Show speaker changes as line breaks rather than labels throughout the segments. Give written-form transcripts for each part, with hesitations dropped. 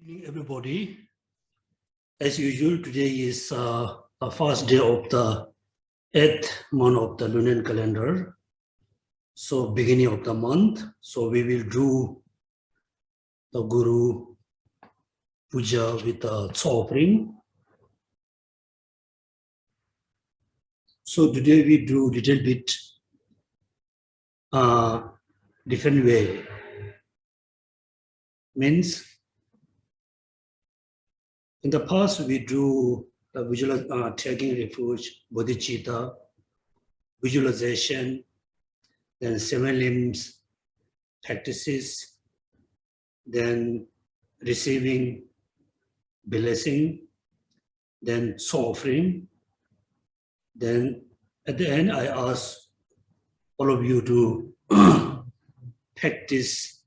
Evening, everybody. As usual, today is the first day of the 8th month of the lunar calendar. So beginning of the month. So we will do the Guru Puja with the Tsog offering. So today we do little bit different way. Means in the past we do the visual taking refuge, bodhicitta, visualization, then 7 limbs practices, then receiving blessing, then soul offering. Then at the end, I ask all of you to practice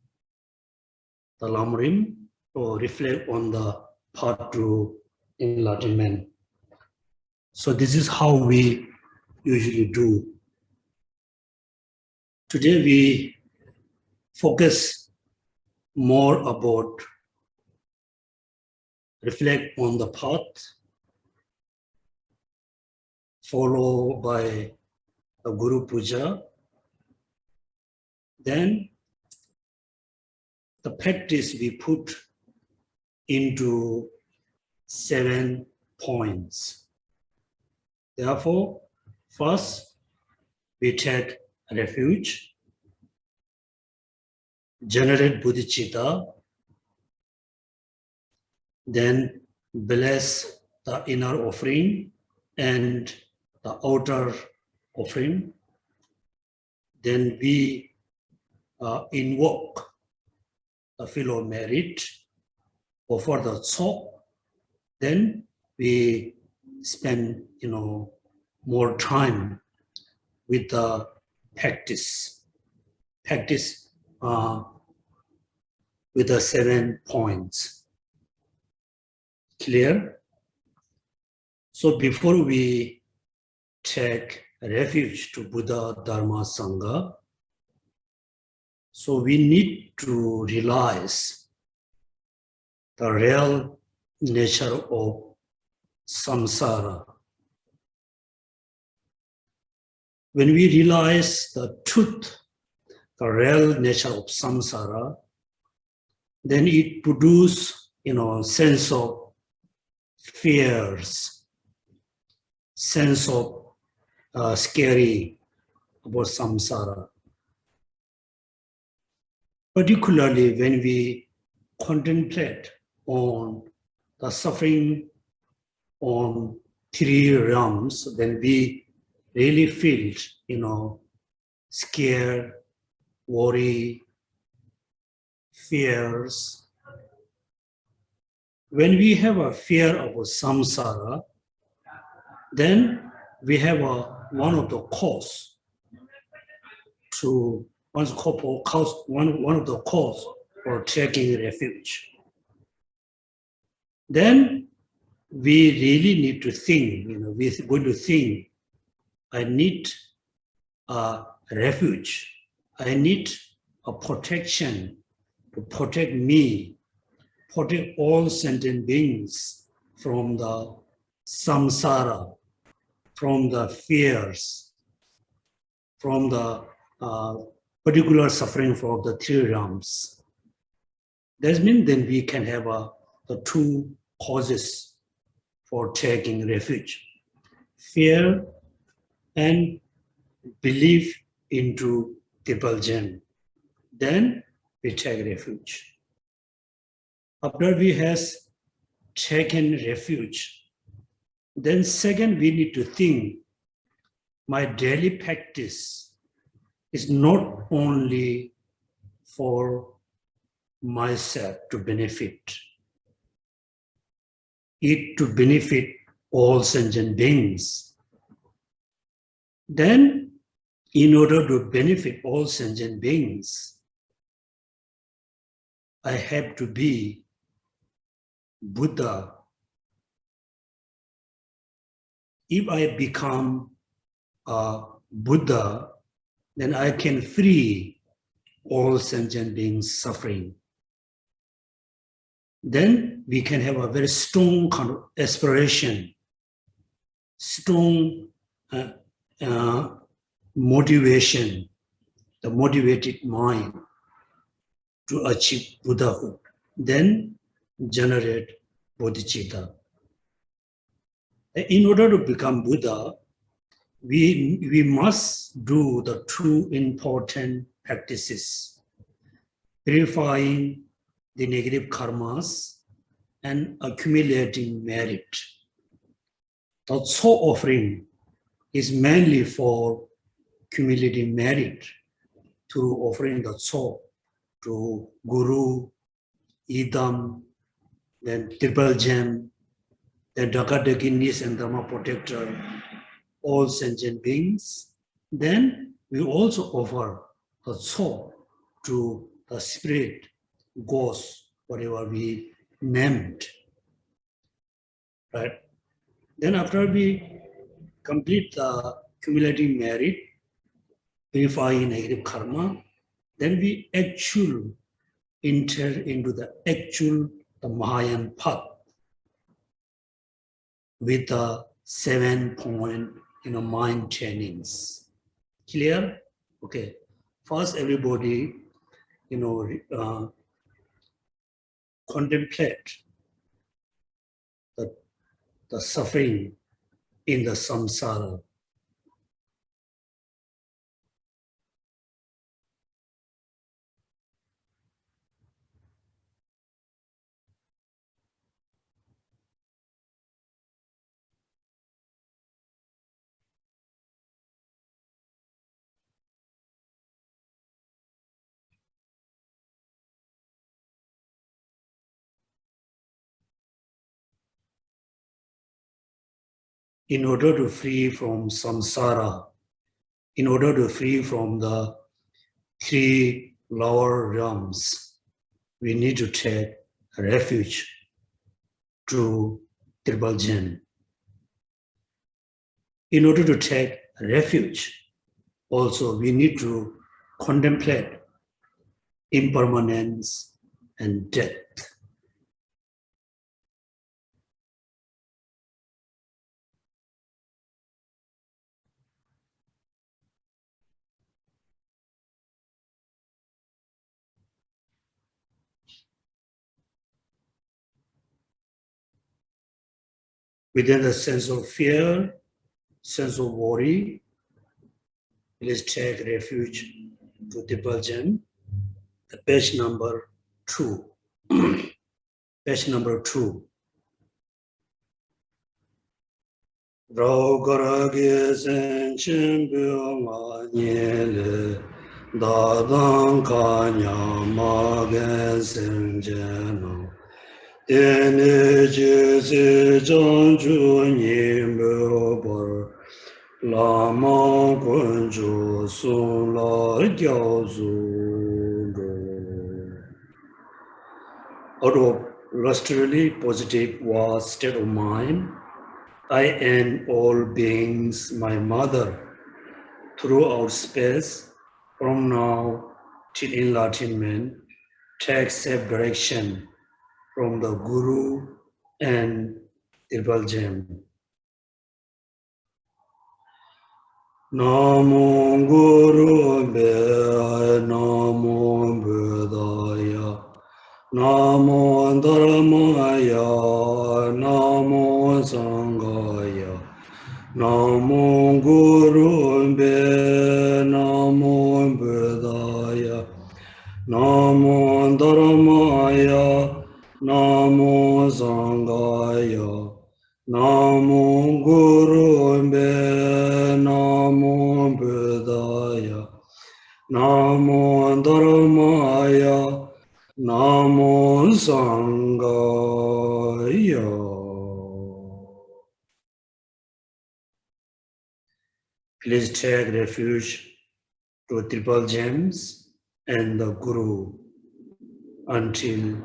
the Lamrim or reflect on the part 2 enlightenment. So this is how we usually do. Today we focus more about reflect on the path, followed by a Guru Puja. Then the practice we put into 7 points. Therefore, first we take refuge, generate bodhicitta, then bless the inner offering and the outer offering. Then we invoke the fellow merit, offer the Tsog. Then we spend more time with the practice with the 7 points. Clear? So before we take refuge to Buddha, Dharma, Sangha, so we need to realize the real nature of samsara. When we realize the truth, the real nature of samsara, then it produces, sense of fears, sense of scary about samsara. Particularly when we concentrate on the suffering on 3 realms, then we really feel, scared, worry, fears. When we have a fear of samsara, then we have one of the cause for taking refuge. Then we really need to think, we're going to think, I need a refuge. I need a protection to protect me, protect all sentient beings from the samsara, from the fears, from the particular suffering from the 3 realms. That means then we can have the 2 causes for taking refuge: fear and belief into divulsion. Then we take refuge. After we has taken refuge, then second we need to think, my daily practice is not only for myself to benefit, it to benefit all sentient beings. Then, in order to benefit all sentient beings, I have to be Buddha. If I become a Buddha, then I can free all sentient beings suffering. then we can have a very strong kind of aspiration, strong motivation, the motivated mind to achieve Buddhahood, then generate bodhicitta. In order to become Buddha, we must do the two important practices: purifying the negative karmas and accumulating merit. The Tsog offering is mainly for accumulating merit through offering the Tsog to Guru, Idam, then Triple Gem, then Dhaka-Dhakinis and Dharma Protector, all sentient beings. Then we also offer the Tsog to the spirit, ghost, whatever we named, right? Then after we complete the cumulative merit, purifying negative karma, then we actually enter into the Mahayan path with the 7-point mind trainings. Clear? Okay. First, everybody, contemplate the suffering in the samsara. In order to free from samsara, in order to free from the 3 lower realms, we need to take refuge to Triple Gem. In order to take refuge, also we need to contemplate impermanence and death. Within the sense of fear, sense of worry, please take refuge to Triple Gem. Page number 2. Page number 2. Raukarage senchen byonga nyele dadang kanya magen senjeno tene jese janju nyimbo bar lama kunju sun la gyao zu. Out of lustrily positive was state of mind, I and all beings, my mother, throughout space, from now till enlightenment, take safe direction from the Guru and Triple Gem. Namo Guru Be, Namo Buddhaya, Namo Dharmaya, Namo Sanghaya, Namo Guru Be, Namo Buddhaya, Namo Dharmaya, Namo Sanghaya, Namo Guru Be, Namo Buddhaya, Namo Dharmaya, Namo Sanghaya. Please take refuge to Triple Gems and the Guru until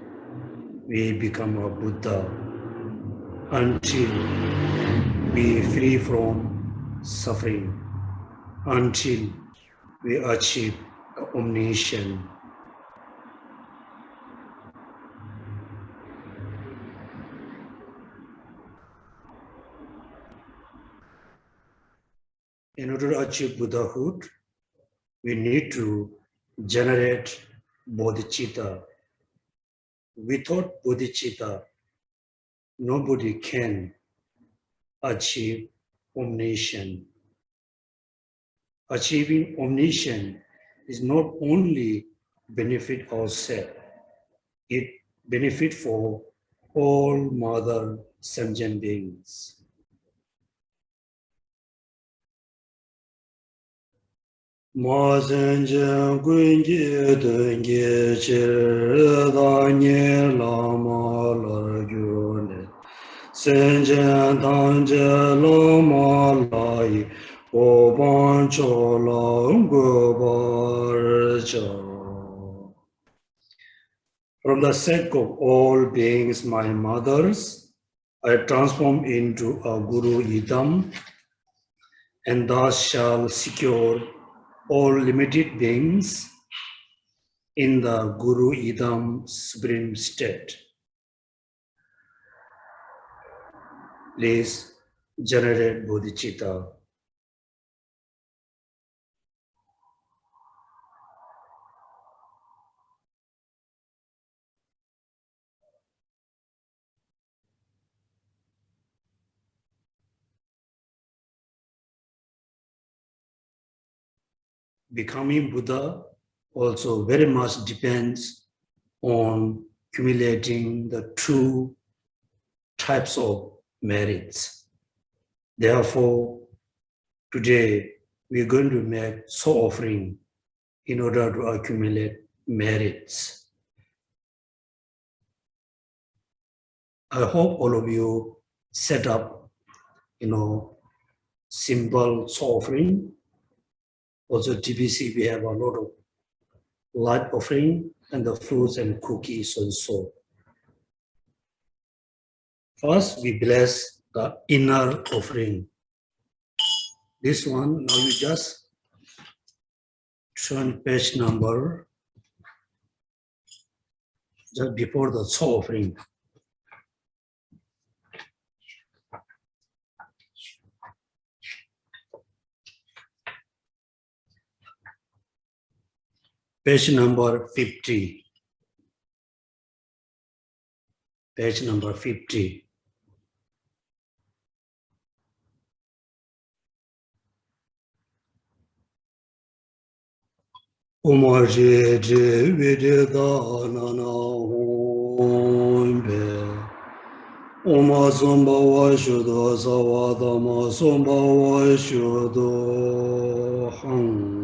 we become a Buddha, until we free from suffering, until we achieve omniscience. in order to achieve Buddhahood, we need to generate bodhicitta. Without bodhicitta, nobody can achieve omniscience. Achieving omniscience is not only benefit ourselves, it benefit for all mother sentient beings. Ma senjen kunje denje chir lama lar gyone. Senjen tanje lama lai oban chola gobar cha. From the sake of all beings, my mothers, I transform into a Guru Idam, and thus shall secure all limited beings in the Guru Idam supreme state. Please generate bodhicitta. Becoming Buddha also very much depends on accumulating the two types of merits. Therefore, today we are going to make soul offering in order to accumulate merits. I hope all of you set up, simple soul offering. Also, TBC, we have a lot of light offering and the fruits and cookies also. First, we bless the inner offering. This one, now you just turn page number just before the soul offering. Page number 50. Page number 50. Umaje je videda nana hombe. Uma somba wa shudo sawada ma somba wa shudo hang.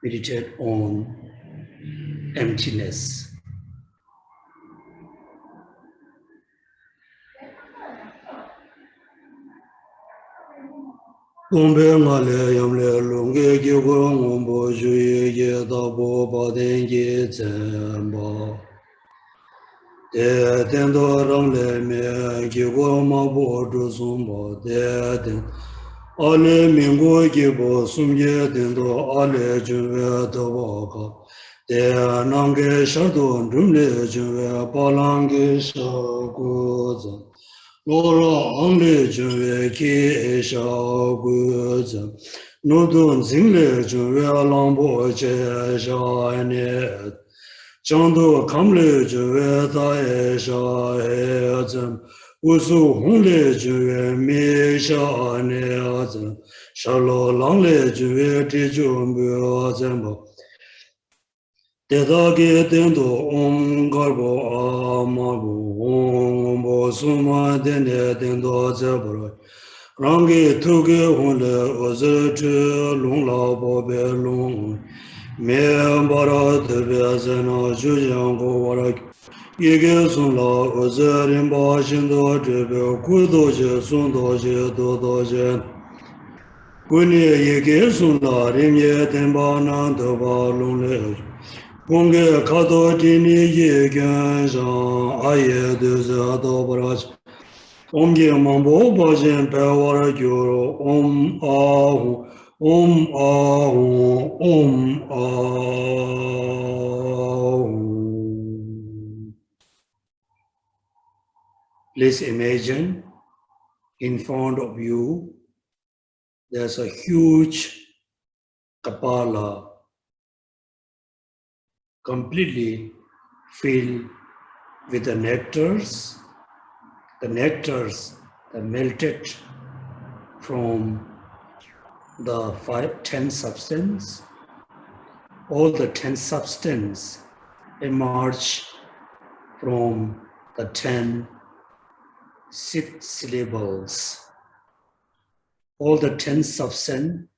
Meditate on emptiness. Gombe ngale yamle lunge gyugo ngombo juye ye dabo baden ye zemba. De dendo ramle me gyugo mabo du zumba de den. Ale mingo gyugo sumye dendo ale juwe dabaka. De nange shardon rumle juwe balange shagoza. Lora angle juwe ki shagoza. Nudun zingle juwe lambo che shane. Chando kamle juwe tae shahezam. Usu hongle juwe mi shane azam. Shalo langle juwe ti jumbu azamba. Dedage dendo garbo amabu ombo suma dende dendo zebra. Rangi tuge honle ozetu long la bobe long. Me bara tebe zena jujango warak. Yege sunla ozerin bashindo tebe kudoje sundoje dodoje. Kuni yege sunla rimye temba nantoba longle. Bunge kato tini ye kyan shan aye duze dobrach. Omge mambo bajen pewara gyoro om ahu Om Ahum, Om Ahum. Please imagine in front of you there's a huge kapala completely filled with the nectars that melted from the 10 substance. All the 10 substance emerge from the 10 syllables. All the 10 substance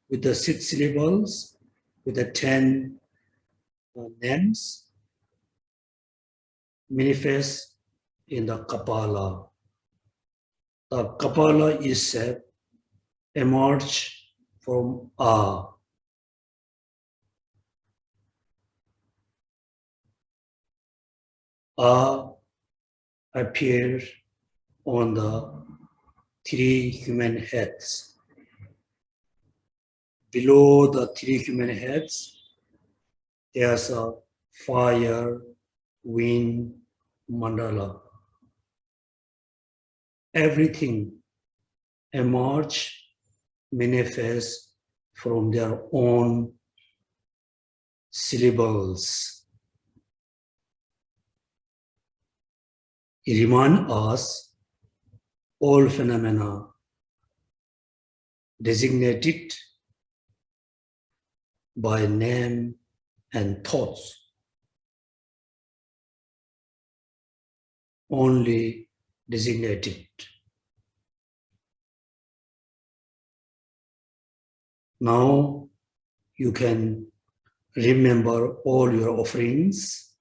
with the 6 syllables, with the 10 names, manifest in the Kapala. The Kapala is emerged from A. A appears on the 3 human heads. Below the 3 human heads, there's a fire, wind, mandala. Everything emerge, manifest from their own syllables. It reminds us all phenomena designated by name and thoughts only designated. Now you can remember all your offerings.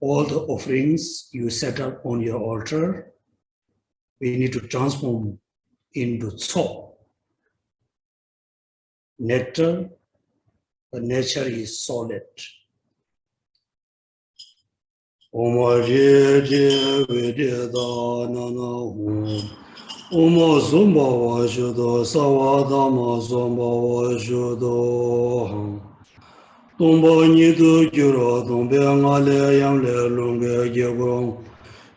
All the offerings you set up on your altar, we need to transform into Tsog. Nectar, the nature is solid. Oma je je vede da na na hum. Oma zomba wa shudo sawa dama zomba wa shudo hum. Tomba ni du gyuro tombe ngale yang le lungge ge gong.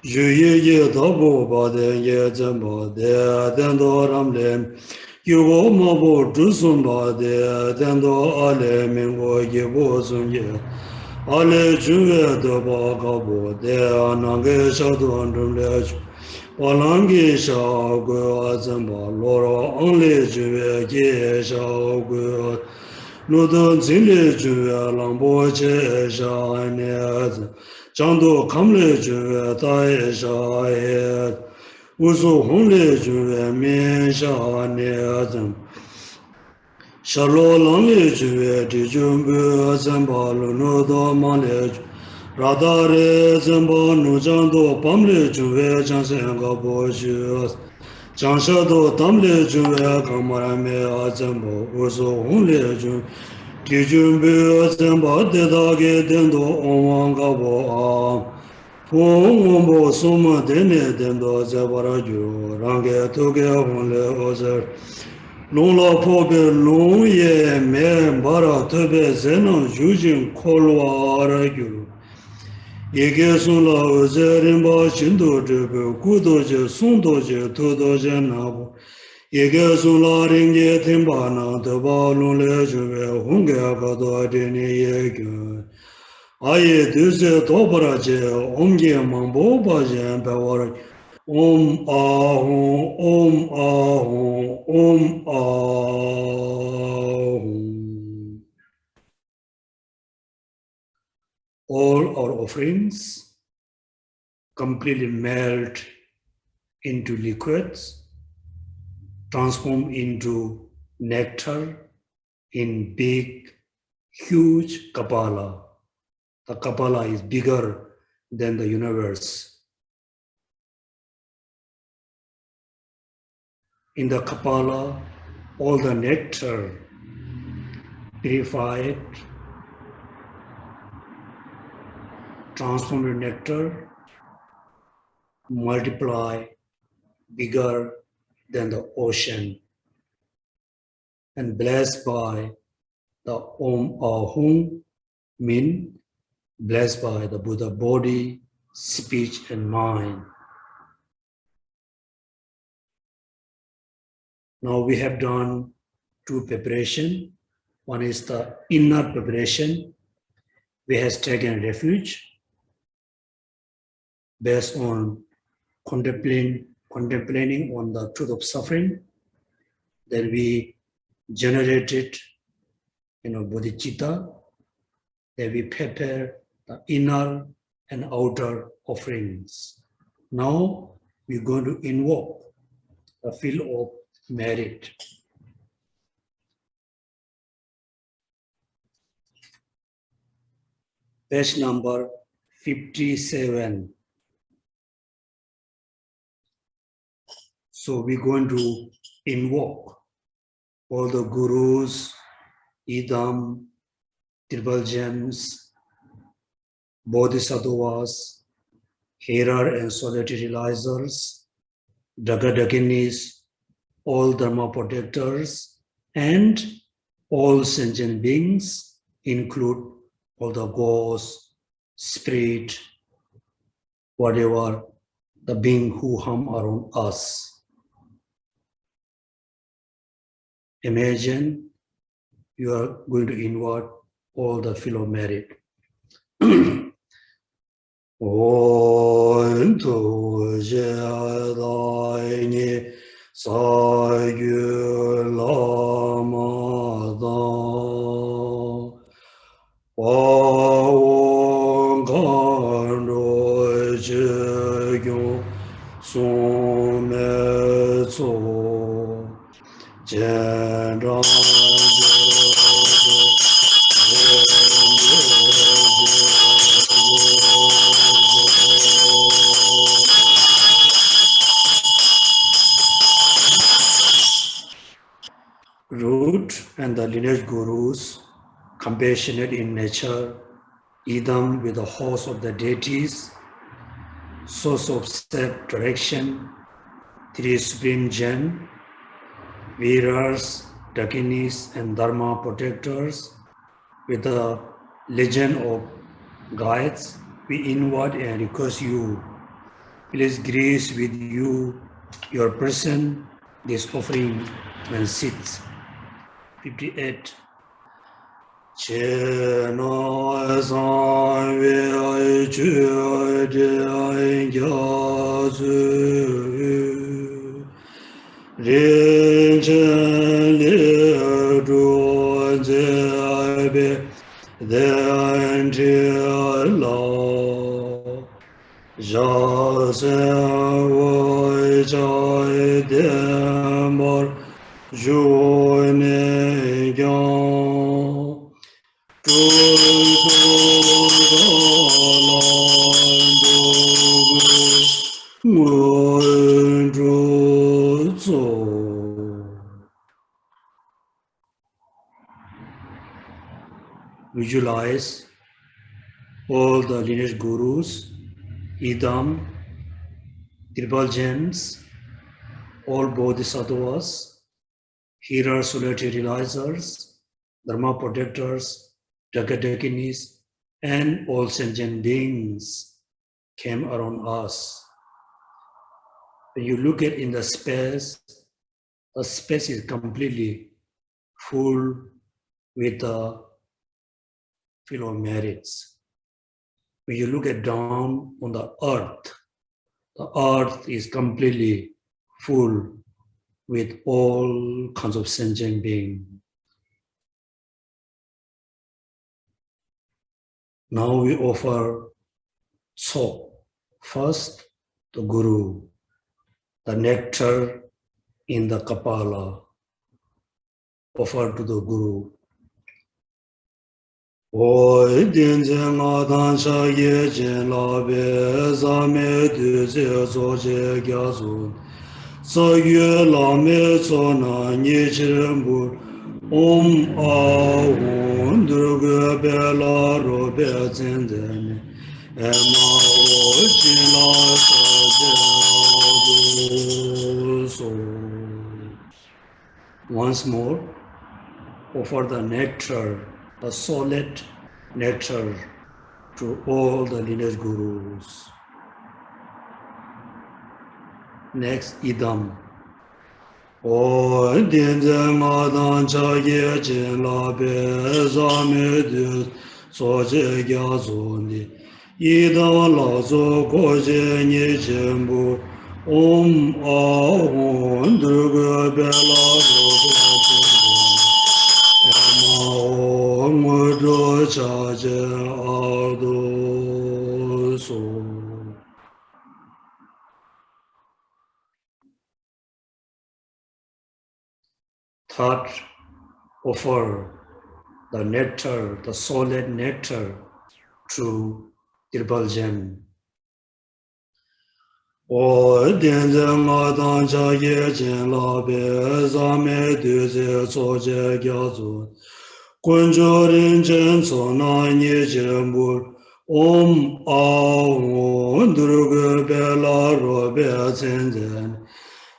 Ju ye ye da bo ba de ye zhen ba de den do ram le. Yu go ma bo zhu sun ba de den do a le ming go ye bo sun ye. Ale juve de ba ga bo de anange sha do ndum le ju. Palangi sha go a zhen ba lo ro ang le juve ge sha go. Nu dun zin le juve lang bo che sha ne zhen. Chang do kam le juve da ye sha ye. Wu su hong le juve mi sha ne zhen. Shalo lang le juve di jun bu zhen ba lu nu do ma le ju. Rada re zhen ba nu chang do pam le juve chang sen ga bo ju. Chang sha do tam le juve kang ma ra me a zhen ba. Wu su hong le ju. Di jun bu zhen ba de da ge den do on wang ga bo a. Hong wang bo su ma de ne den do ze ba ra ju. Rang ge tu ge hong le o zer. Long la po be long ye me bara to be zenang jujin kolwa ara gyuru. Yege sun la oze rinpa shindo zhebe kudo je sundo je todo je nabu. Yege sun la ringe timba na teba long le zhebe hunge kado dini ye gyuru. Aye duze topara je omge mambo ba je bewara. Om Ahum, Om Ahum, Om Ahum. All our offerings completely melt into liquids, transform into nectar in big, huge Kapala. The Kapala is bigger than the universe. In the Kapala, all the nectar purified, transformed into nectar, multiply bigger than the ocean, and blessed by the Om Ahung, mean blessed by the Buddha body, speech, and mind. Now we have done two preparations. One is the inner preparation. We have taken refuge based on contemplating on the truth of suffering. Then we generated, bodhicitta. Then we prepare the inner and outer offerings. Now we're going to invoke the field of merit. Page number 57. So we're going to invoke all the gurus, idam, triple gems, bodhisattvas, hearer and solitary realizers, dagadakinis, all dharma protectors, and all sentient beings, include all the ghosts, spirit, whatever, the being who hum around us. Imagine you are going to invoke all the field of merit. Root and the lineage gurus, compassionate in nature, idam with the horse of the deities, source of self direction, three supreme gem, Veeras, Dakinis, and Dharma protectors, with the legend of guides, we invite and request you, please grace with you, your person, this offering when sits. 58. Visualize all the lineage gurus, idam, triple gems, all bodhisattvas, hearers, solitary realizers, dharma protectors, jagadakinis, and all sentient beings came around us. When you look at in the space is completely full with the field of merits. When you look at down on the earth is completely full with all kinds of sentient beings. Now we offer Tsog, first the Guru, the nectar in the Kapala, offered to the Guru. Oi dinje ma dan sha ye jin la be za me du ze zo je gya zu sa ye la me so na ni chen bu om a won du ge be la ro be zin de ne e ma o jin la sa je du once more, offer the nectar, the solid nectar, to all the lineage gurus. Next, idam. O dinze madan chage chen la be zame du so je gya zoni. Idam la zo ko je nye chen bu. Om a hun durga be la ro be chen chen. Ema o mudro cha je a do so. Third, offer the nectar, the solid nectar, to Drepung Gomang. O dinze madan chage chen la be zame du ze so je gya zu. Kunjo rin chen so na nye chen bu. Om a un durga be la ro be chen chen.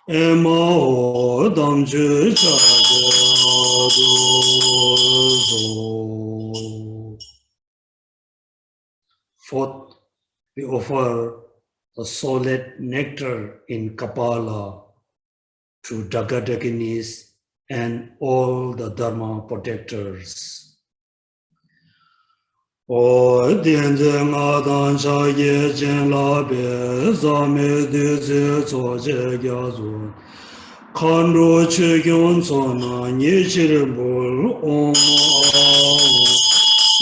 Ema o dam chu cha je do. Fourth, we offer the solid nectar in Kapala to Dagadaginis and all the Dharma protectors. O dinze madan chage chen la be zame du ze so je gya zu. Khanro che gyon so na nye chir bol om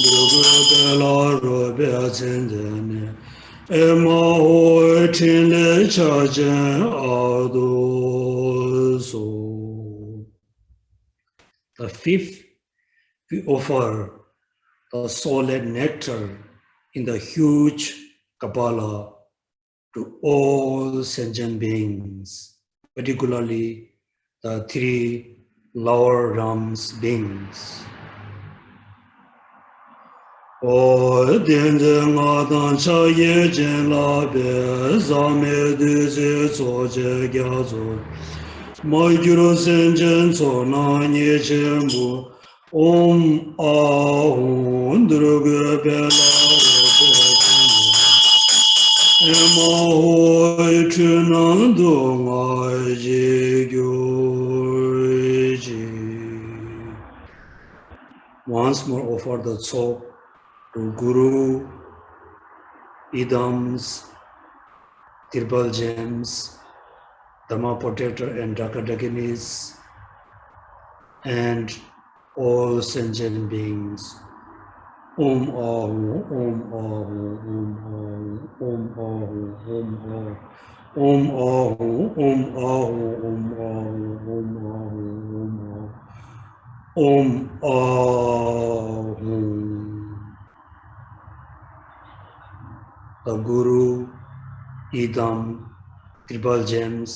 durga be la ro be chen chen. Ema o tin le cha chen a do so. The fifth, we offer the solid nectar in the huge Kapala to all sentient beings, particularly the three lower realms beings. O dinze madan chage chen la be zame du ze so je gya zo. Ma gyuro sentient so na nye chen bu. Om a hun durga be la ro be chen chen. Ema hoi chu nan do ma ji gyo ji. Once more offer the Tsog to Guru, Idams, Drepung Gomang, Dharma protector and Dagadaginis, and all sentient beings. Om Ahu, Om Ahu, Om Ahu, Om Ahu, Om Ahu, Om Ahu, Om Ahu, Om Ahu, Om Ahu, Om Ahu. The Guru, Idam, Drepung Gomang,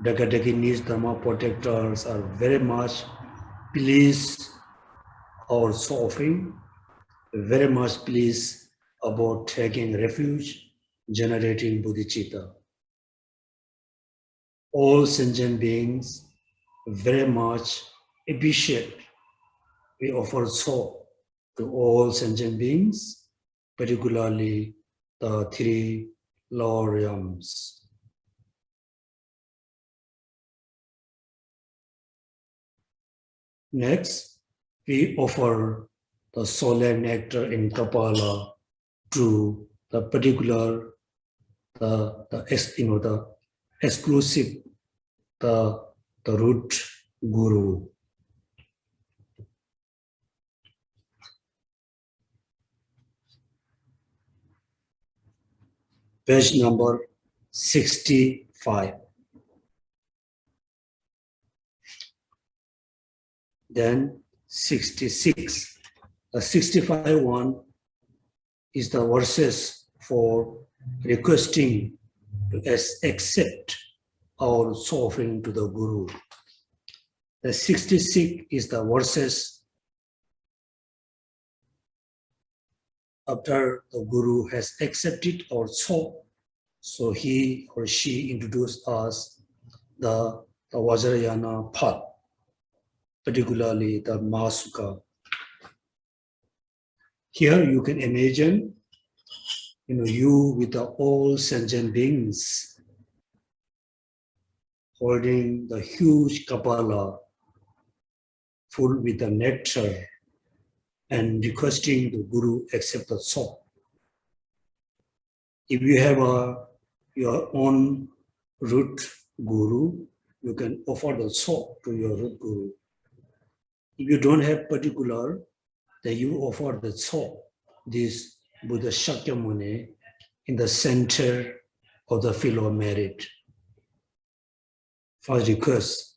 Dagadaginis, Dharma protectors are very much pleased our offering, very much pleased about taking refuge, generating bodhicitta. All sentient beings very much appreciate. We offer so to all sentient beings, particularly the three lower realms. Next, we offer the solid nectar in Kapala to the particular, the exclusive, the root guru. Page number 65. Then 66. The 65 one is the verses for requesting to accept our offering to the Guru. The 66 is the verses after the Guru has accepted our soul, so he or she introduced us the Vajrayana path. particularly the Mahasukha. Here you can imagine, you with the all sentient beings holding the huge kapala full with the nectar and requesting the Guru accept the Tsog. If you have your own root Guru, you can offer the Tsog to your root Guru. If you don't have particular, then you offer the Tsog, this Buddha Shakyamuni, in the center of the field of merit. First request.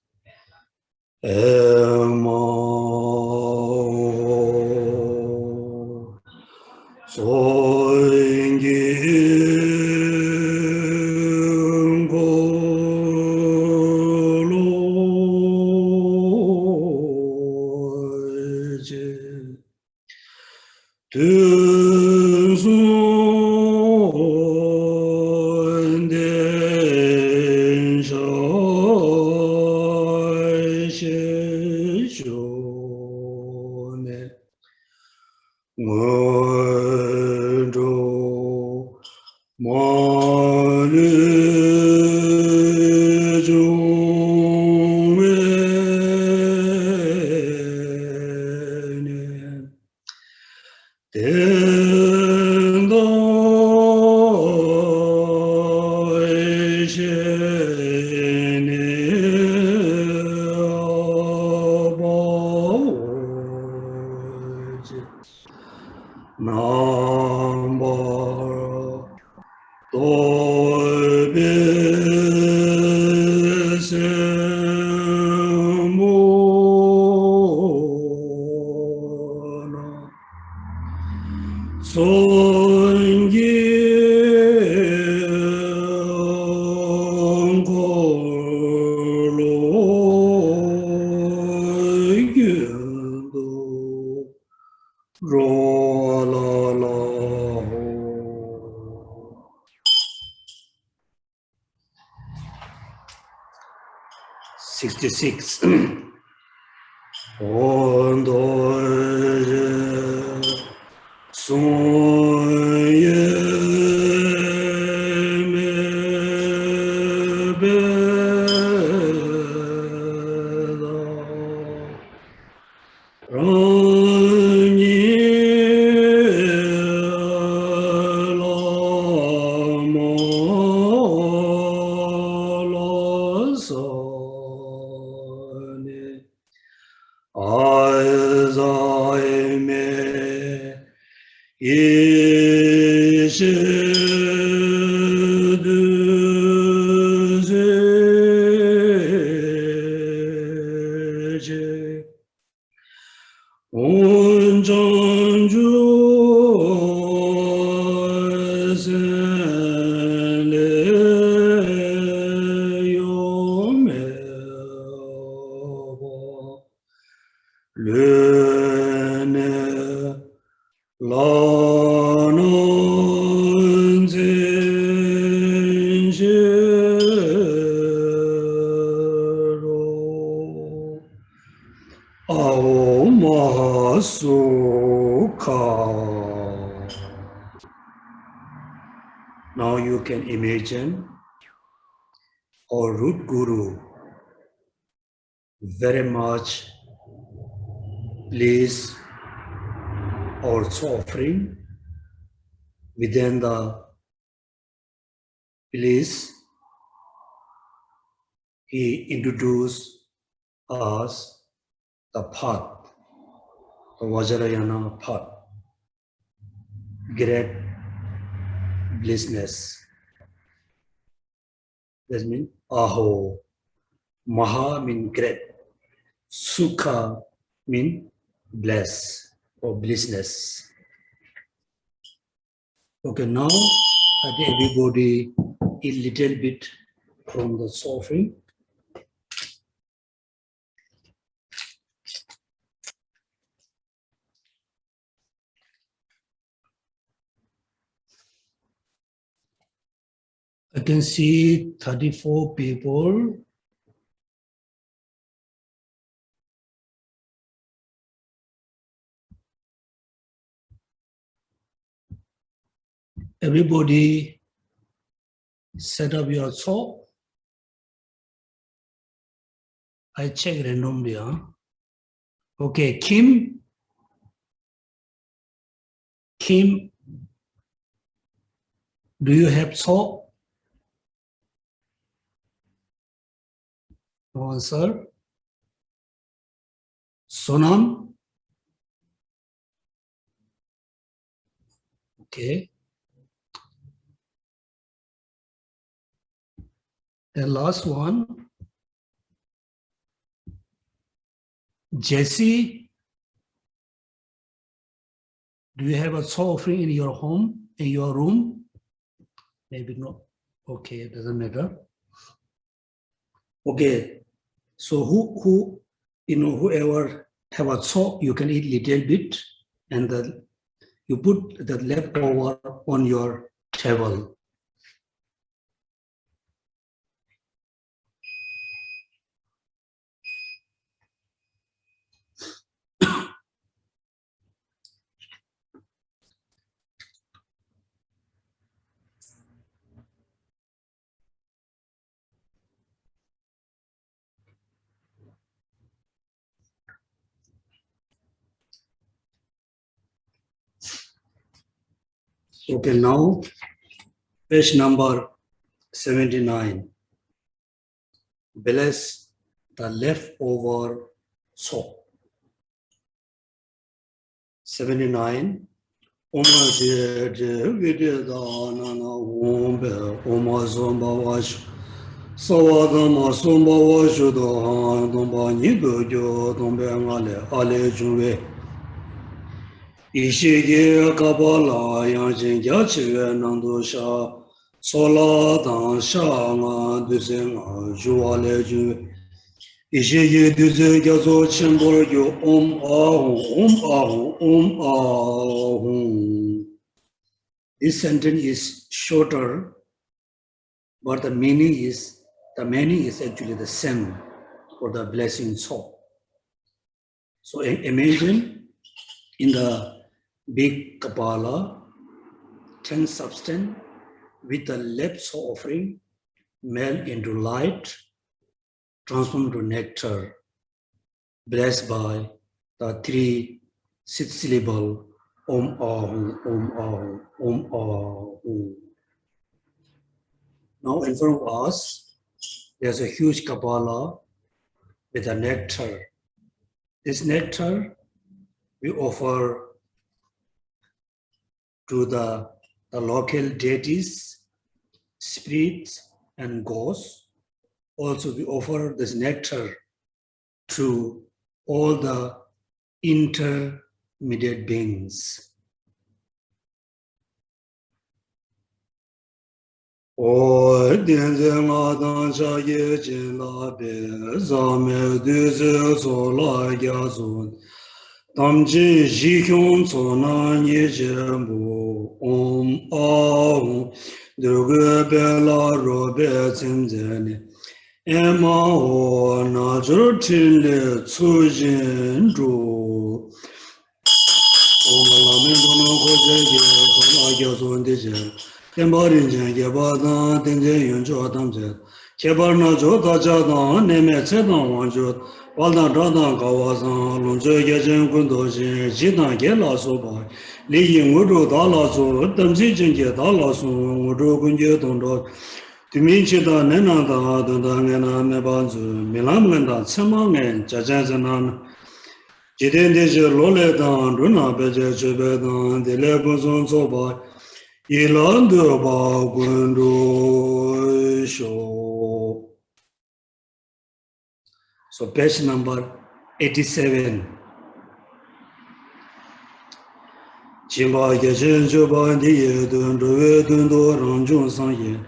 Six. Now you can imagine our root Guru very much please also offering within the place. He introduced us the path, the Vajrayana path, great blissness. That means Aho, Maha means great, Sukha means bless or blissness. Okay, now I think everybody a little bit from the offering. I can see 34 people. Everybody set up your Tsog. I check randomly. Huh? Okay, Kim, do you have Tsog? No answer. Sonam? Okay. And last one. Jesse, do you have a Tsog offering in your home, in your room? Maybe not. Okay, it doesn't matter. Okay, so whoever have a Tsog, you can eat little bit, and you put the leftover on your table. Okay, now page number 79. Bless the leftover Tsog. 79. Oma je vide da nana ombe oma zomba washu sawa ma somba washu da domba ni dojo dombe ngale ale juwe ishige kabala yanjin jachiwe nando sha sola dan sha nga dusenga juwale juwe ishige duse gazo chembor yo om ahum. This sentence is shorter, but the meaning is actually the same for the blessing Tsog. So imagine in the big Kapala, 10 substance with the left Tsog offering melt into light, transformed to nectar, blessed by the 3 6-syllable Om Ahum, Om Ahum, Om Ahum. Now in front of us, there's a huge Kapala with a nectar. This nectar we offer to the local deities, spirits, and ghosts. Also, we offer this nectar to all the intermediate beings. O denze nga dan cha ye jin la be za me de ze so la ya zo tam ji ji kyun so na ye je bu om a de ge be la ro be chen je ne e ma o na zhe tin le cu jin zhu o la men do no ko je ye so la ya zo de je Tembarin Yabada, Tenje Yunjo Tamjet, Kebarna Jota Jada, Neme Sedan Wanjot, Walda Drada Kawazan, Lunjo Yajan Kundoji, Jidan Gela Soba, Li Yingudu Dalaso, Tamsi Jinge Dalaso, Mudu Kunje Tondo, Timinchita Nenada, Dangana Nebanzu, Milamanda, Semangan, Jajanan, Jidendej Loledan, Runa Beja Chebedan, the Lebuzon Soba, Ilando Bagundo Show. So page number 87. Chimba Geshe Joba Diye Dundo Dundo Ranjun Sanye.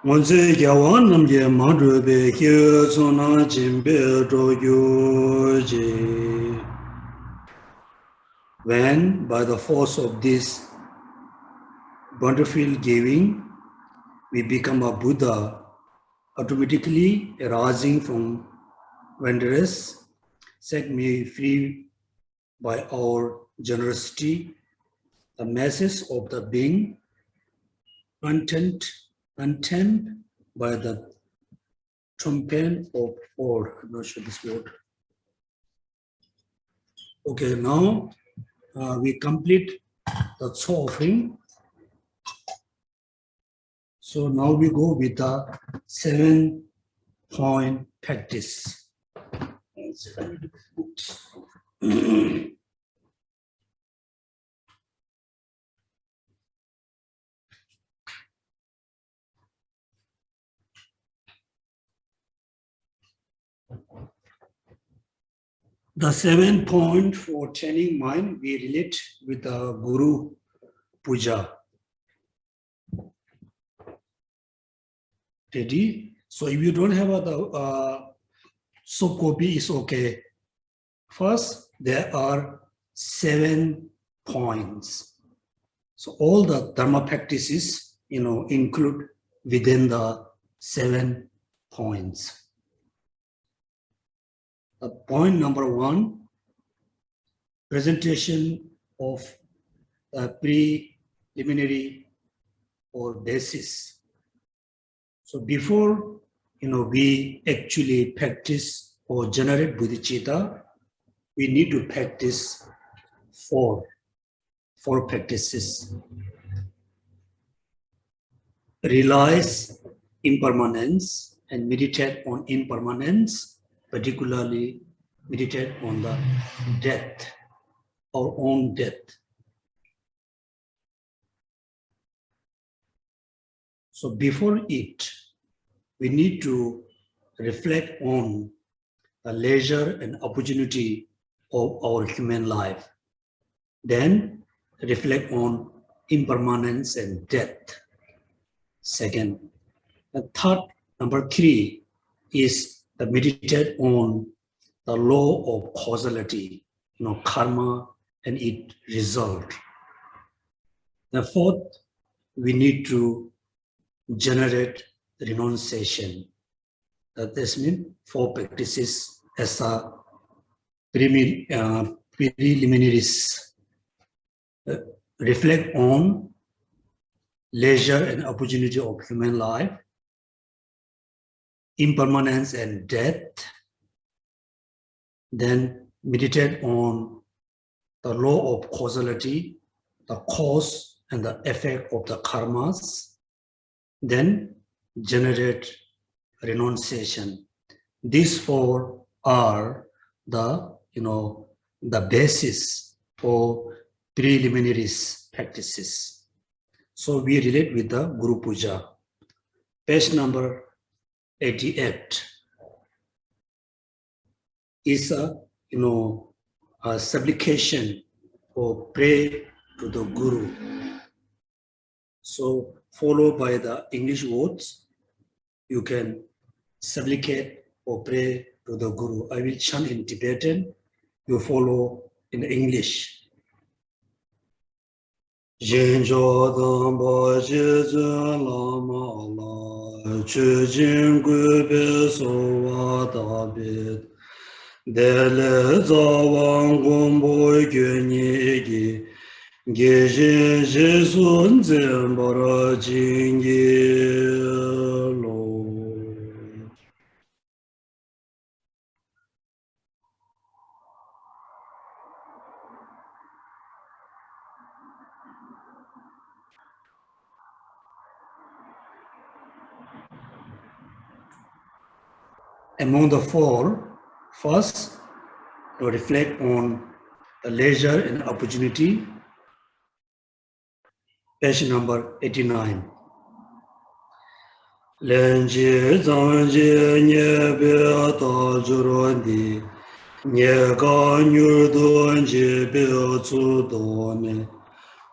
Once Yawanam Ye Madrube Hyo Sona Jimbe Doyoji. When by the force of this wonderful giving, we become a Buddha, automatically arising from wondrous, set me free by our generosity, the masses of the being untempt by the trumpet of old. I'm not sure this word. Okay, now we complete the Tsog offering. So now we go with the 7-point practice. The 7-point for training mind, we relate with the Guru Puja. Ready? So if you don't have the soft copy, it's okay. First, there are 7 points. So all the Dharma practices, include within the 7 points. Point number 1, presentation of the preliminary or basis. So before, we actually practice or generate bodhicitta, we need to practice 4 practices. Realize impermanence and meditate on impermanence, particularly meditate on the death, our own death. So before it, we need to reflect on the leisure and opportunity of our human life. Then reflect on impermanence and death. Second. The third, number 3, is to meditate on the law of causality, karma and its result. The fourth, we need to generate renunciation. This means 4 practices as a preliminaries. Reflect on leisure and opportunity of human life, impermanence and death, then meditate on the law of causality, the cause and the effect of the karmas, then generate renunciation. These 4 are the, the basis for preliminaries practices. So we relate with the Guru Puja. Page number 88 is a supplication or pray to the Guru. So followed by the English words, you can supplicate or pray to the Guru. I will chant in Tibetan, you follow in English. Jinjo Dhamma Jizun Lama La Chujin Gube Sowa Dabit Dele Zawang Gombo Gyönyi Geshe Jesun Zembara Jingi Lo. Among the 4, first, to reflect on the leisure and opportunity. Page number 89. Lenji zangji nye be ta jurondi, nye ga nyur donji be tsu done,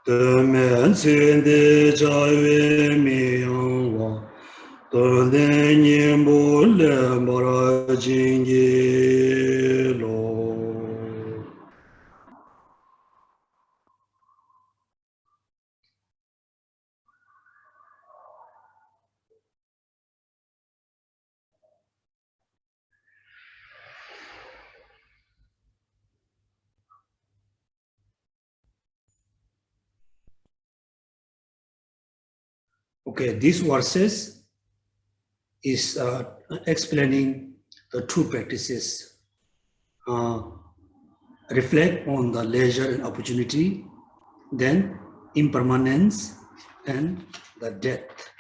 de men tsin de jawe mi yang wa, de le nyimbo le mara jingi lo. Okay, these verses is explaining the two practices. Reflect on the leisure and opportunity, then impermanence and the death.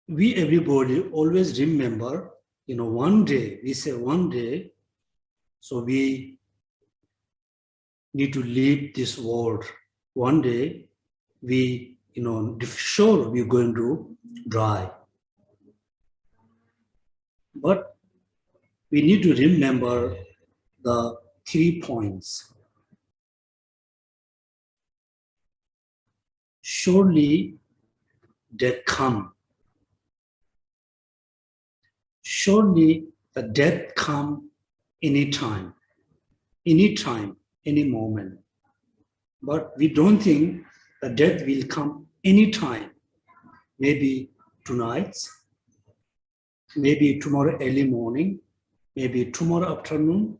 We everybody always remember, one day, we say one day, so we need to leave this world. One day, we, sure we're going to die. But we need to remember the 3 points. Surely death come. Surely the death come anytime, any moment. But we don't think the death will come anytime. Maybe tonight, maybe tomorrow early morning, maybe tomorrow afternoon.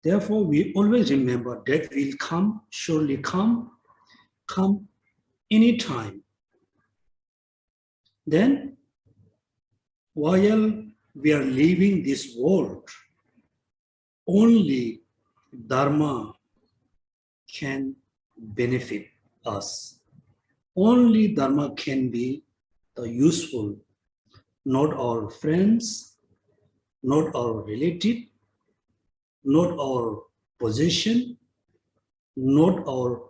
Therefore, we always remember death will come, surely come anytime. Then, while we are leaving this world, only Dharma can benefit us. Only Dharma can be useful, not our friends, not our relative, not our possession, not our,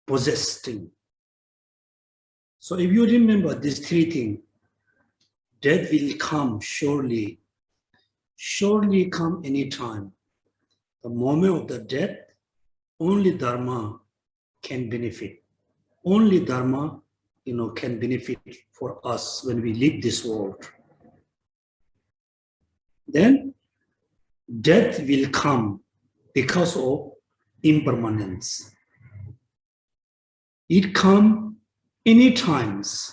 possessing. So if you remember these 3 things, death will come surely come anytime. The moment of the death, only Dharma can benefit. Only Dharma, can benefit for us when we leave this world. Then death will come because of impermanence. It comes any times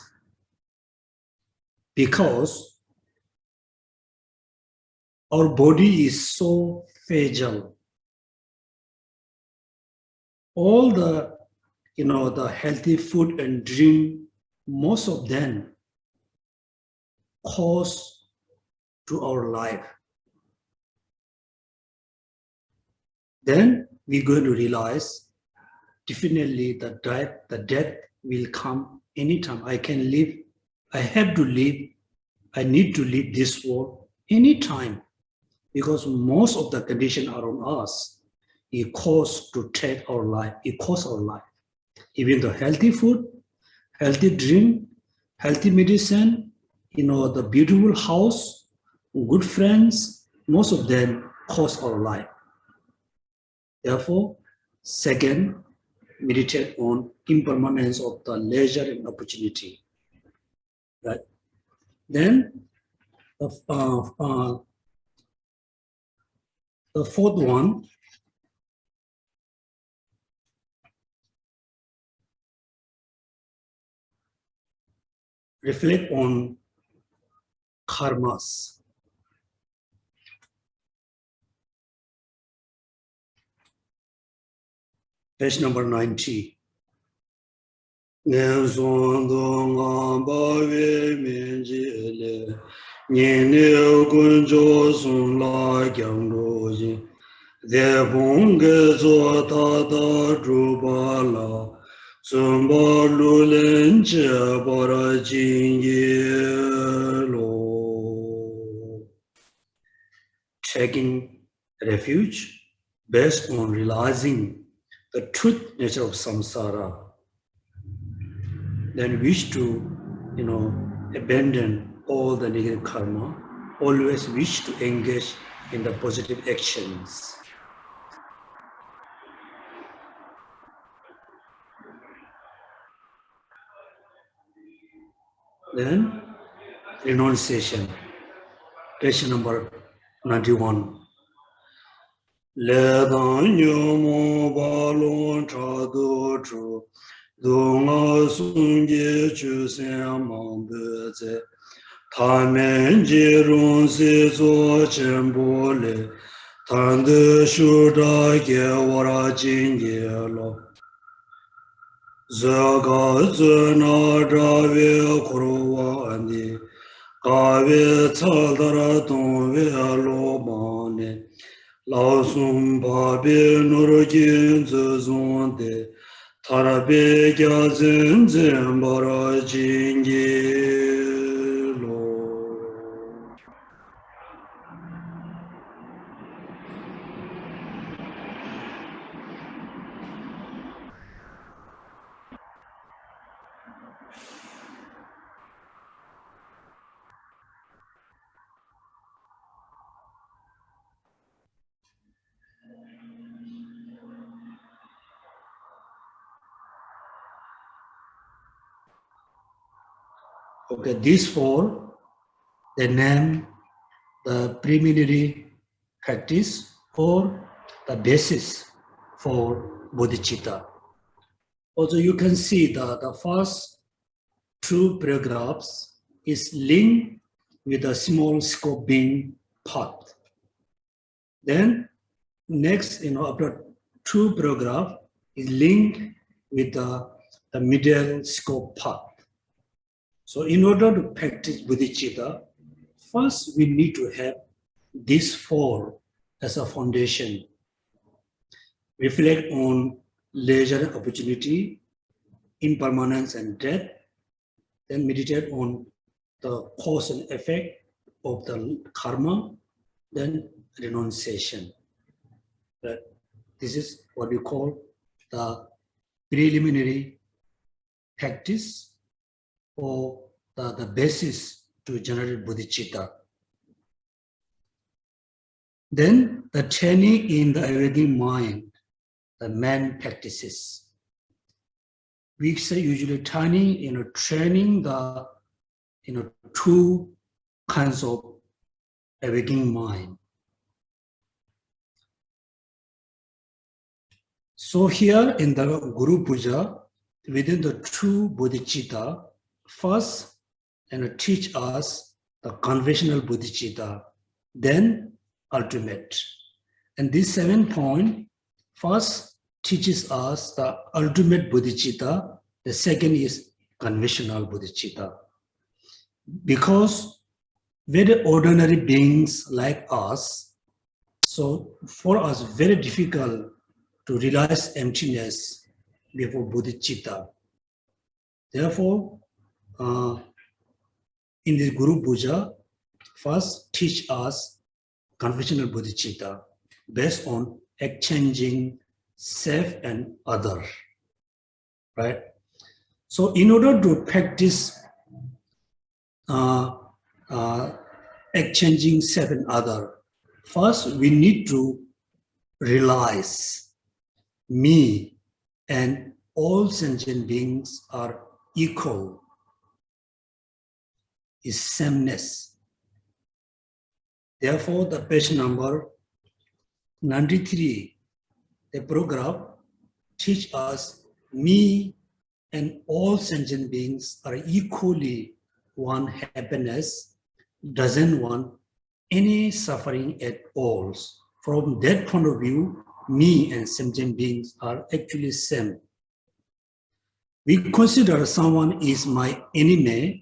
because our body is so fragile. All the, the healthy food and drink, most of them cause to our life. Then we're going to realize definitely the death will come anytime. I can live, I have to live, I need to leave this world anytime because most of the conditions around us, it causes to take our life, it costs our life. Even the healthy food, healthy drink, healthy medicine, the beautiful house, good friends, most of them cost our life. Therefore, second, meditate on impermanence of the leisure and opportunity. Right? Then, the 4th one, reflect on karmas. Page number 90. Taking refuge based on realizing the truth nature of samsara, then wish to, abandon all the negative karma, always wish to engage in the positive actions. Then, renunciation, page number 91. Ledan nyomo balon chado chu, dunga sungye chu sen mambeze, tamen jirun se zo chenpo le, Tande shuda ge wara jinge lo. Zaga zena rave kuruwa andi. Kave tsaldara donve lo mane. Lao sum babe nurujin zezonde. Tarabe gya zen zen bara jinge lo. Okay, these four, they name the preliminary practice or the basis for bodhicitta. Also, you can see that the first two paragraphs is linked with a small scoping part. Then next, after two paragraph is linked with the middle scope part. So in order to practice bodhicitta, first we need to have these four as a foundation. Reflect on leisure and opportunity, impermanence and death, then meditate on the cause and effect of the karma, then renunciation. This is what we call the preliminary practice or the basis to generate bodhicitta. Then the training in the awakening mind, the main practices. We say usually training the two kinds of awakening mind. So here in the Guru Puja, within the true bodhicitta, first teach us the conventional bodhicitta, then ultimate. And this 7 point first teaches us the ultimate bodhicitta, the second is conventional bodhicitta. Because very ordinary beings like us, so for us very difficult to realize emptiness before bodhicitta. Therefore, in the Guru Puja, first teach us conventional bodhicitta based on exchanging self and other, right? So in order to practice exchanging self and other, first we need to realize me and all sentient beings are equal, is sameness. Therefore, the page number 93, the paragraph teach us me and all sentient beings are equally one happiness, doesn't want any suffering at all. From that point of view, me and sentient beings are actually same. We consider someone is my enemy.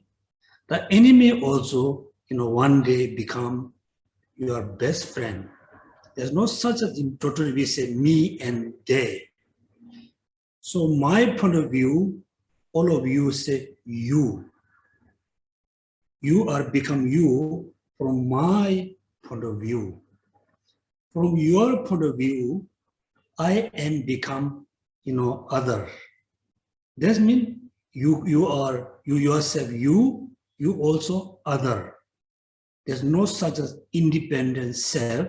The enemy also, one day become your best friend. There's no such a thing. Totally, we say me and they. So my point of view, all of you say you. You are become you from my point of view. From your point of view, I am become, other. That means you yourself, you also other. There's no such as independent self.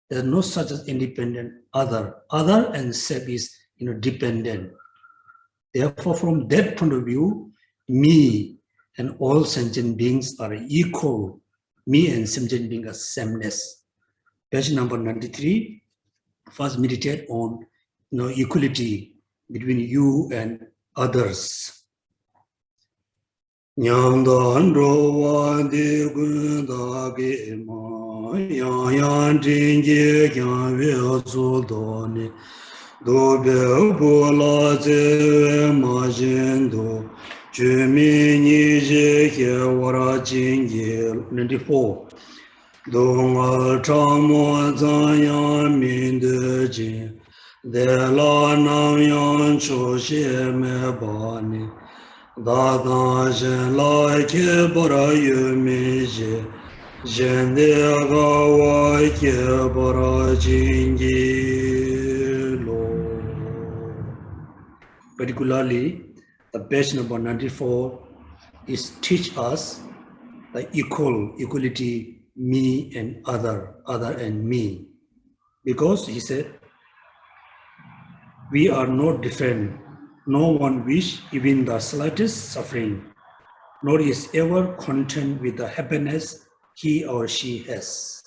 There's no such as independent other. Other and self is dependent. Therefore, from that point of view, me and all sentient beings are equal. Me and sentient beings are sameness. Page number 93. First, meditate on equality between you and others. Nyangdan rowa di gunda ge ma yang yang jingi yang we zu do ni do be bo la ze ma jin do ju mi ni je ke wara jingi 94 do nga chang mo zang yang min de jin de la nam yang chu xie me ba ni Dada jen lai ke bara yu mi je, jen de aga wai ke bara jingi lo. Particularly, the page number 94 is teach us the equality, me and other and me. Because he said, we are not different. No one wish even the slightest suffering, nor is ever content with the happiness he or she has.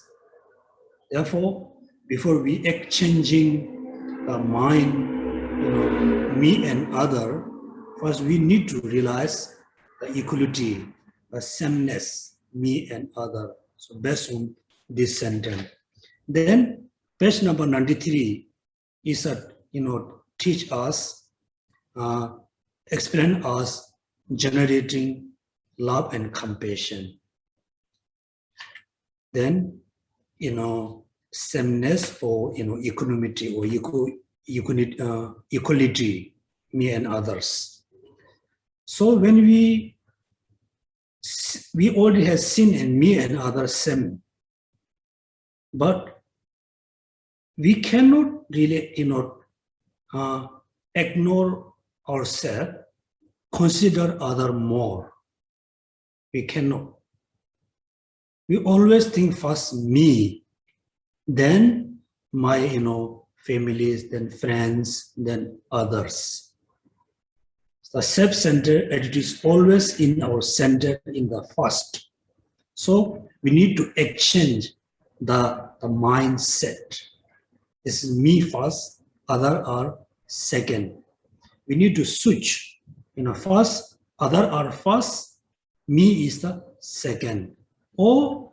Therefore, before we exchanging the mind, me and other, first we need to realize the equality, the sameness, me and other. So based on this sentence. Then page number 93 is a teach us, explain us generating love and compassion. Then, sameness or equanimity or equality, me and others. So when we already have seen in me and others same, but we cannot really ignore ourselves, consider other more. We cannot. We always think first me, then my families, then friends, then others. The self-centered attitude is always in our center in the first. So we need to exchange the mindset. This is me first, other are second. We need to switch. First, other are first, me is the second. Or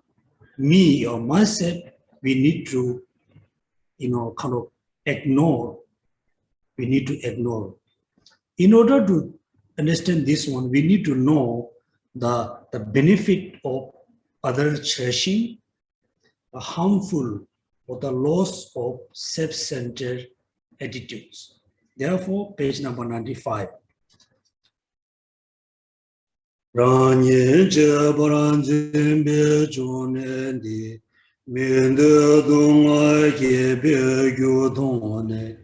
me or myself, we need to, kind of ignore. We need to ignore. In order to understand this one, we need to know the benefit of other cherishing, the harmful or the loss of self-centered attitudes. Therefore, page number 95. Ranye je baran zembe jone di mende dunga ke be gyu done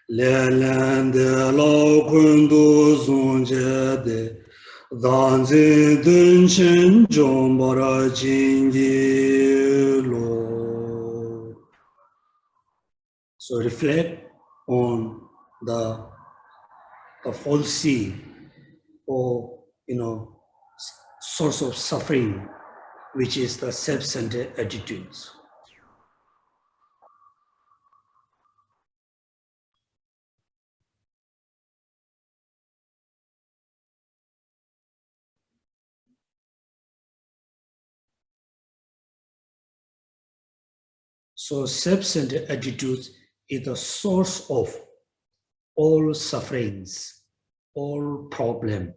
le lende la kundu zunje de danze dun chen jom bara jingi lo. So reflect on the falsity or source of suffering, which is the self-centered attitudes. So self-centered attitudes is the source of all sufferings, all problems.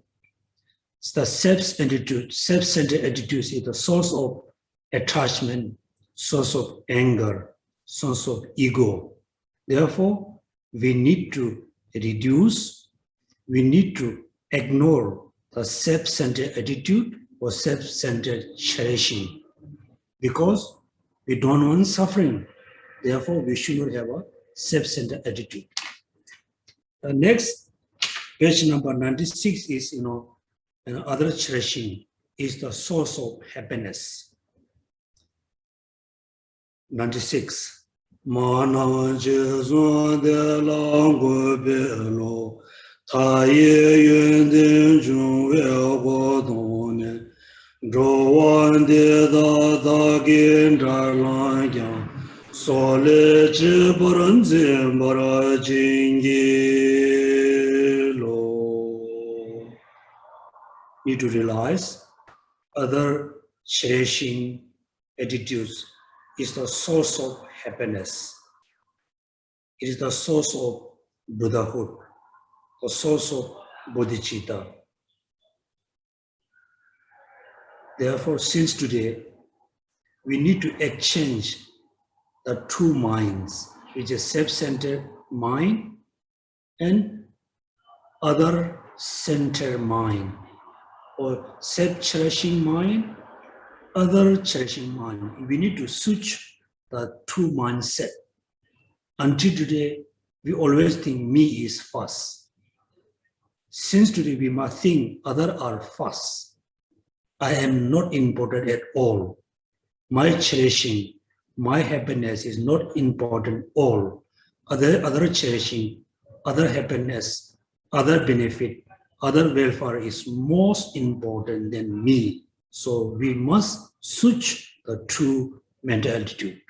The self-centered attitudes is the source of attachment, source of anger, source of ego. Therefore, we need to reduce, we need to ignore the self-centered attitude or self-centered cherishing because we don't want suffering. Therefore, we should not have a self-centered attitude. The next, page number 96 is, other cherishing is the source of happiness. 96. Mana jesu de langu belo, ta ye yun den jun we go done, zhou wan de da gin zha lang yang, so le zhi baran zin bara jing yi lo. need to realize other cherishing attitudes is the source of happiness. It is the source of Buddhahood, the source of bodhicitta. Therefore, since today, we need to exchange the two minds, which is self-centered mind and other-centered mind, or self-cherishing mind, other-cherishing mind. We need to switch the two mindset. Until today, we always think me is first. Since today, we must think other are first. I am not important at all. My cherishing, my happiness is not important at all. Other cherishing, other happiness, other benefit, other welfare is most important than me. So we must switch the two mental attitude.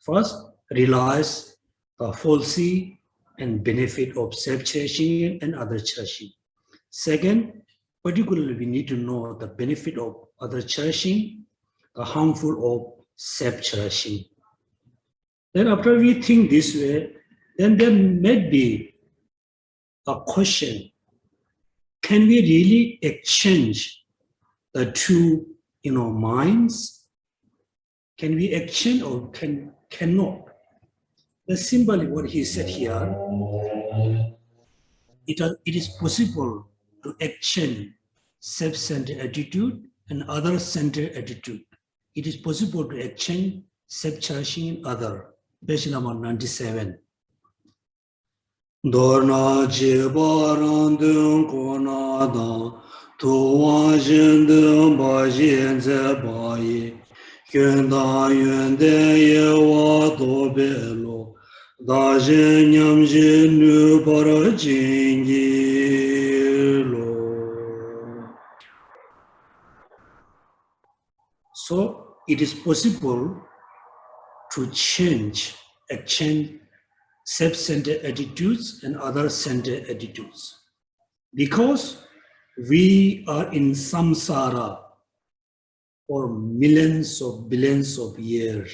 First, realize the falsity and benefit of self-cherishing and other cherishing. Second, particularly we need to know the benefit of other cherishing, the harmful of self-cherishing. Then after we think this way, then there may be a question, can we really exchange the two minds? Can we exchange or cannot? That's simply what he said here. It is possible to exchange self-centered attitude and other-centered attitude. It is possible to exchange self-cherishing and other. Page number 97. Dorna jibarandun konada tuwa jindun bajen zebayi kyunda yunde yewa dobelo dajen nyamji nu para jingilo. So it is possible to exchange self-centered attitudes and other-centered attitudes. Because we are in samsara for millions of billions of years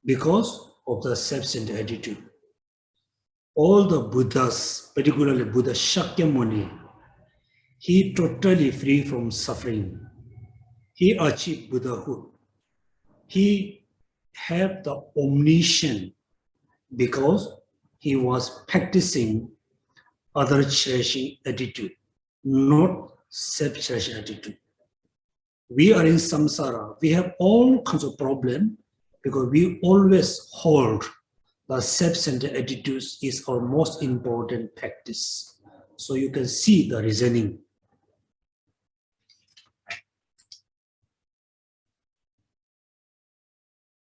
because of the self-centered attitude. All the Buddhas, particularly Buddha Shakyamuni, he totally free from suffering. He achieved Buddhahood. He had the omniscience because he was practicing other cherishing attitude, not self-cherishing attitude. We are in samsara. We have all kinds of problems because we always hold the self-centered attitudes is our most important practice. So you can see the reasoning.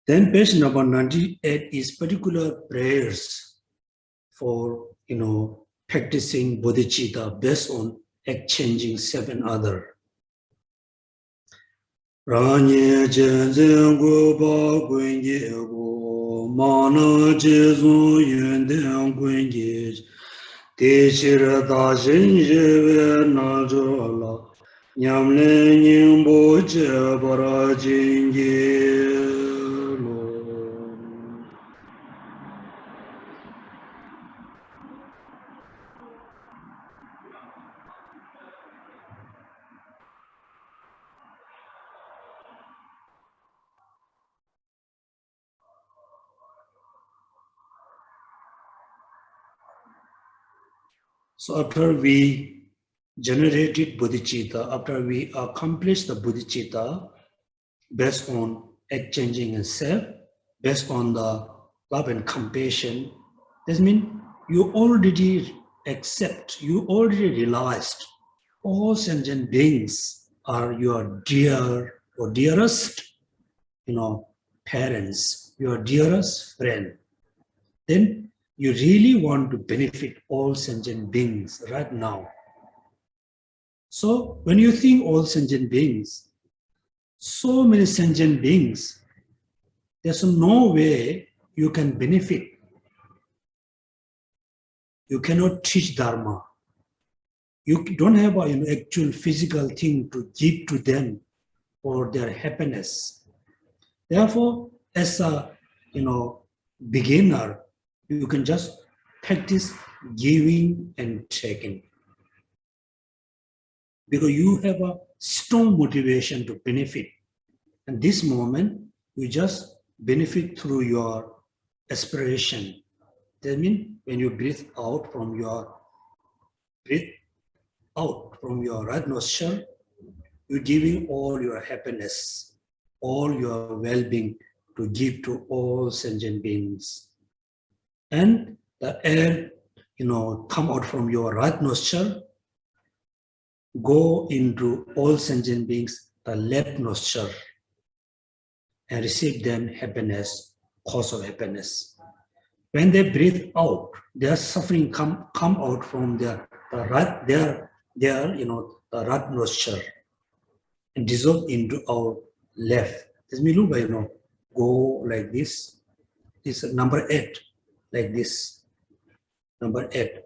Then page number 98 is particular prayers for practicing bodhicitta based on exchanging self and other. Ranye jenzen guba gwenye go mana jesu yenden gwenye dechira da jenjewe na jola nyamle nyimbo je bara jinge. So after we generated bodhicitta, after we accomplished the bodhicitta based on exchanging and self, based on the love and compassion, this means you already accept, you already realized all sentient beings are your dear or dearest, parents, your dearest friend. Then you really want to benefit all sentient beings right now. So when you think all sentient beings, so many sentient beings, there's no way you can benefit. You cannot teach Dharma. You don't have an actual physical thing to give to them for their happiness. Therefore, as a beginner, you can just practice giving and taking. Because you have a strong motivation to benefit. And this moment, you just benefit through your aspiration. That means when you breathe out from your right nostril, you're giving all your happiness, all your well-being to give to all sentient beings. And the air, come out from your right nostril, go into all sentient beings, the left nostril, and receive them happiness, cause of happiness. When they breathe out, their suffering come out from the right nostril and dissolve into our left. This means, go like this. This is number 8, like this. Number 8.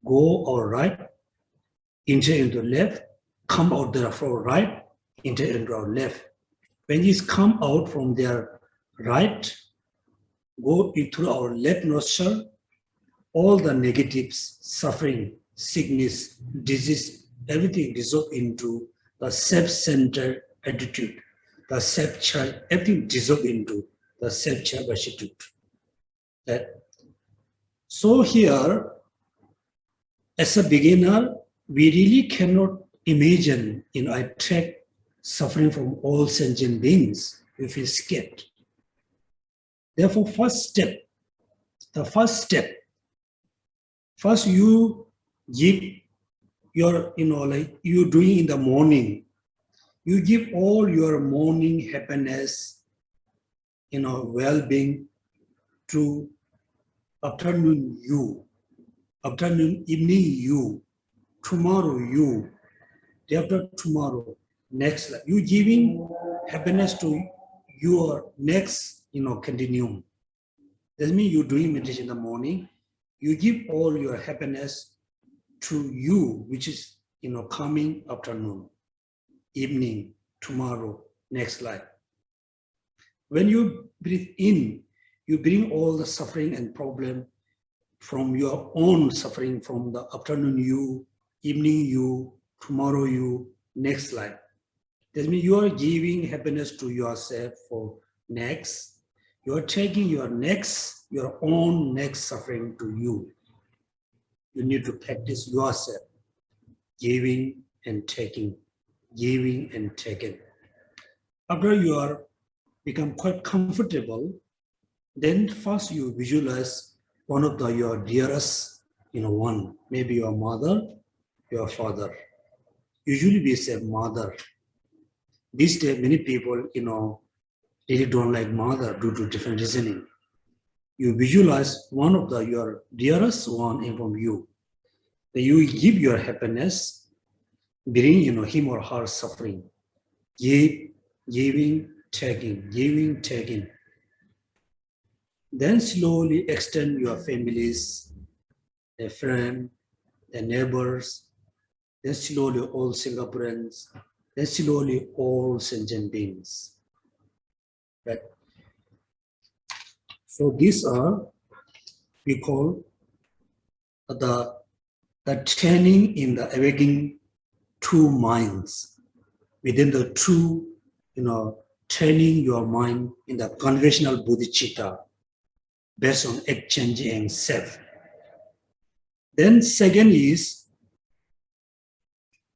Go our right, enter into left, come out there from right, enter into our left. When these come out from their right, go into our left nostril, all the negatives, suffering, sickness, disease, everything dissolve into the self-centered attitude, the self-child, everything dissolve into the self-child attitude. So here, as a beginner, we really cannot imagine, I track suffering from all sentient beings. We feel scared. Therefore, first you give your, like you doing in the morning, you give all your morning happiness, well-being to afternoon you, afternoon, evening you, tomorrow you, day after tomorrow, next life. You giving happiness to your next, continuum. That means you're doing meditation in the morning, you give all your happiness to you, which is, coming afternoon, evening, tomorrow, next life. When you breathe in, you bring all the suffering and problem from your own suffering, from the afternoon you, evening you, tomorrow you, next life. That means you are giving happiness to yourself for next. You are taking your own next suffering to you. You need to practice yourself, giving and taking, giving and taking. After you are become quite comfortable, then first you visualize one of your dearest, one, maybe your mother, your father. Usually we say mother. These days, many people, really don't like mother due to different reasoning. You visualize one of your dearest one from you. Then you give your happiness, bring, him or her suffering. Giving, taking. Then slowly extend your families, their friends, their neighbors, then slowly all Singaporeans, then slowly all sentient beings. Right? So these are, we call the training in the awakening two minds. Within the two, training your mind in the conventional bodhicitta based on exchanging self. Then second is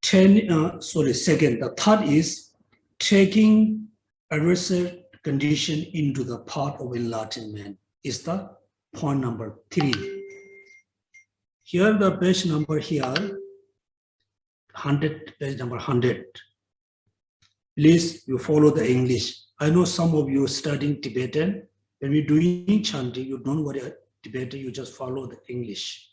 the third is taking adversary condition into the path of enlightenment is the point number 3. Here the page number 100, page number 100. Please, you follow the English. I know some of you are studying Tibetan. When we're doing chanting, you don't worry about Tibetan, you just follow the English.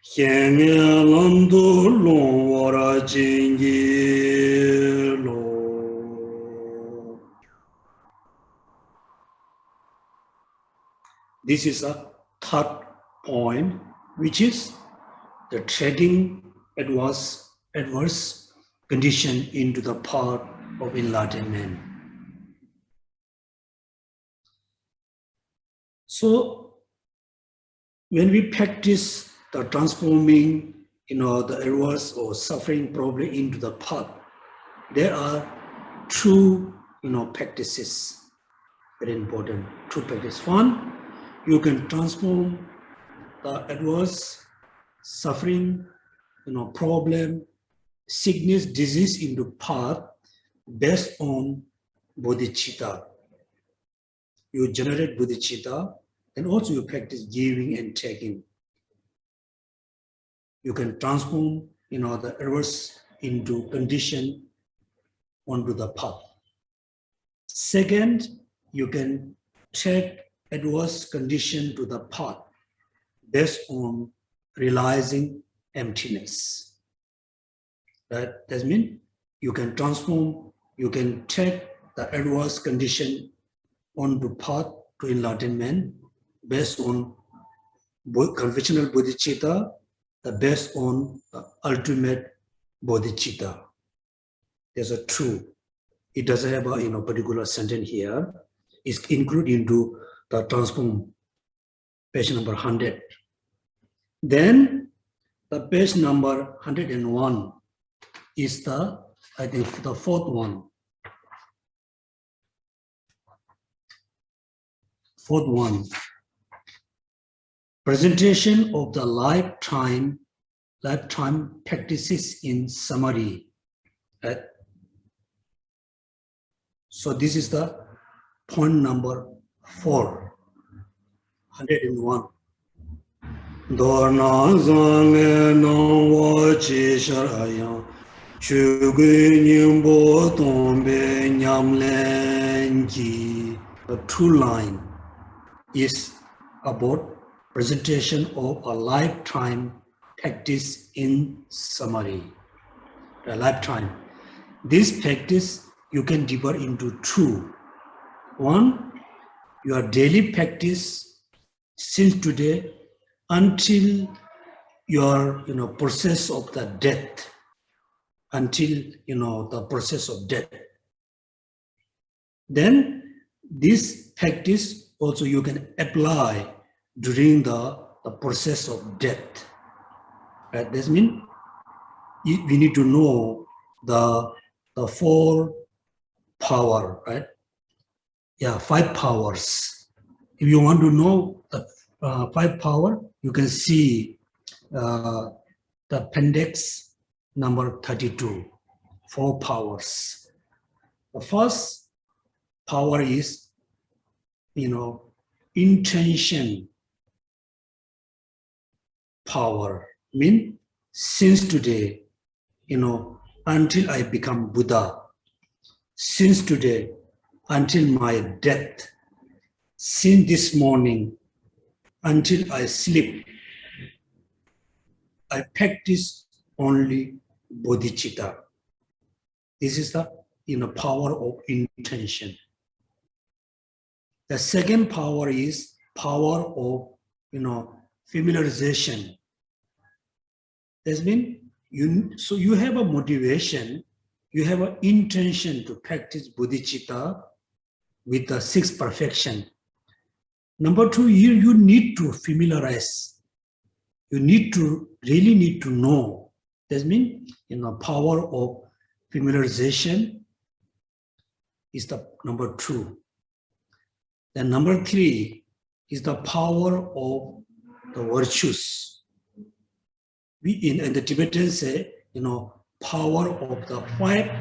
Henge Lando Long Wara Jingi Lo. This is a third point, which is the treading adverse condition into the path of enlightenment. So, when we practice the transforming, the adverse or suffering problem into the path, there are two, practices. Very important. Two practices. One, you can transform the adverse suffering, problem, sickness, disease into path based on bodhicitta. You generate bodhicitta, and also you practice giving and taking. You can transform, the adverse into condition onto the path. Second, you can take adverse condition to the path based on realizing emptiness. That means you can transform, you can take the adverse condition onto path to enlightenment based on conventional bodhicitta, based on the ultimate bodhicitta. There's a true. It doesn't have a particular sentence here. It's included into the transform page number 100. Then the page number 101 is the fourth one. Fourth one. Presentation of the lifetime practices in summary. So this is the point number 4, 101. Dorna zange nang wa chi sharaya chugui nyingbo tombe nyamlen ji. The true line is about presentation of a lifetime practice in summary. A lifetime. This practice you can divide into two. One, your daily practice since today until your process of the death, until the process of death. Then this practice also you can apply during the process of death. Right? This means we need to know the 4 power, right? Yeah, 5 powers. If you want to know the 5 power, you can see the appendix number 32, 4 powers. The first power is, intention power. Mean since today, until I become Buddha, since today until my death, since this morning until I sleep, I practice only bodhicitta. This is the power of intention. The second power is power of familiarization. That means you have a motivation, you have an intention to practice bodhicitta with the 6th perfection. Number 2, you need to familiarize. You really need to know. That means power of familiarization is the number 2. Then number 3 is the power of the virtues. We in the Tibetans say, power of the 5,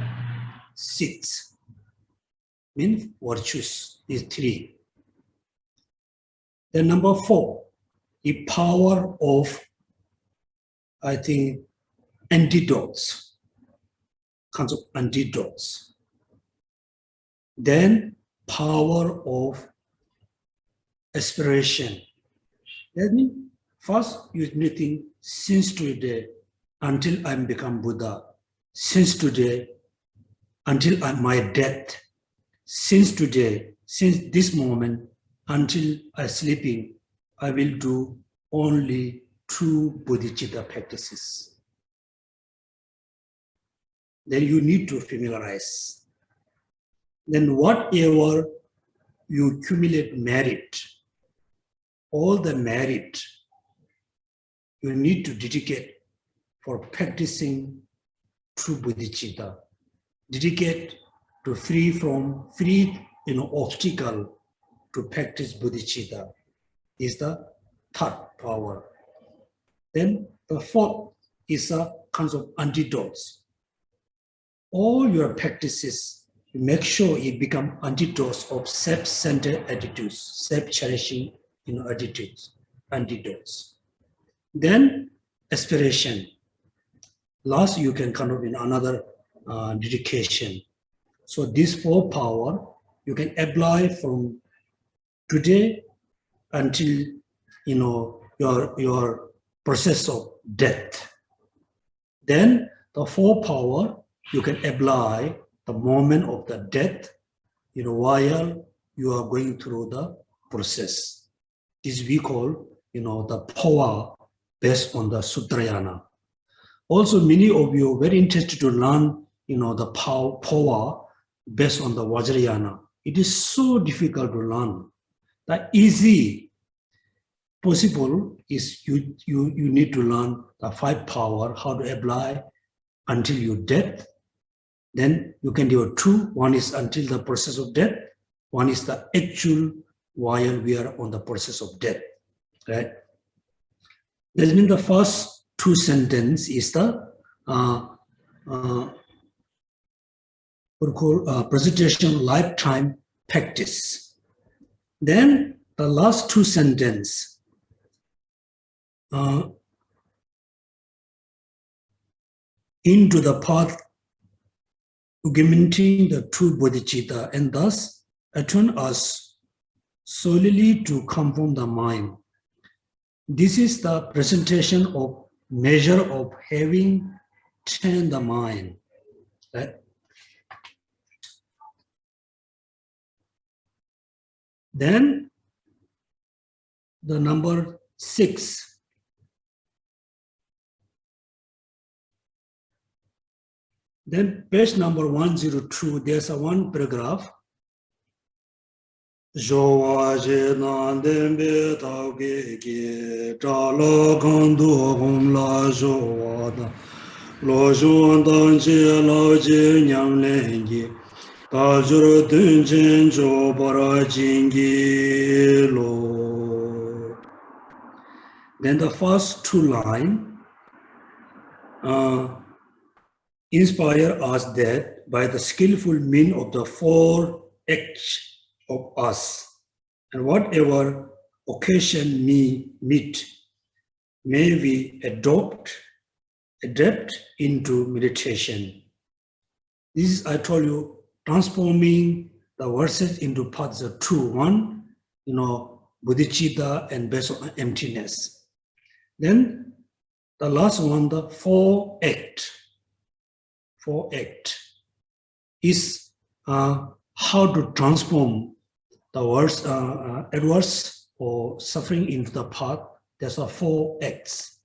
6. Means virtues is 3. Then number 4, the power of, antidotes, kinds of antidotes. Then power of aspiration. That means first you need to think since today, until I become Buddha, since today, until my death, since today, since this moment, until I sleeping, I will do only true bodhicitta practices. Then you need to familiarize. Then whatever you accumulate merit, all the merit you need to dedicate for practicing true bodhicitta. Dedicate to free obstacle to practice bodhicitta is the third power. Then the fourth is a kind of antidotes. All your practices, you make sure it become antidotes of self-centered attitudes, self-cherishing attitudes, antidotes. Then aspiration. Last, you can kind of another dedication. So these four power you can apply from today until your process of death. Then the four power you can apply the moment of the death, while you are going through the process. This we call the power based on the Sutrayana. Also, many of you are very interested to learn the power based on the Vajrayana. It is so difficult to learn. The easy possible is you need to learn the five power, how to apply until your death. Then you can do two. One is until the process of death. One is the actual while we are on the process of death. Right? That means the first two sentences is the presentation lifetime practice. Then the last two sentences into the path augmenting the true bodhicitta, and thus attune us solely to conform the mind. This is the presentation of measure of having trained the mind. Right? Then the number 6. Then page number 102, there's a one paragraph. Then the first two lines inspire us that by the skillful mean of the four acts of us, and whatever occasion we meet, may we adapt into meditation. This is, I told you, transforming the verses into parts of two. One, bodhicitta and based on emptiness. Then the last one, the four act is how to transform the worst adverse or suffering into the path. There's a four acts.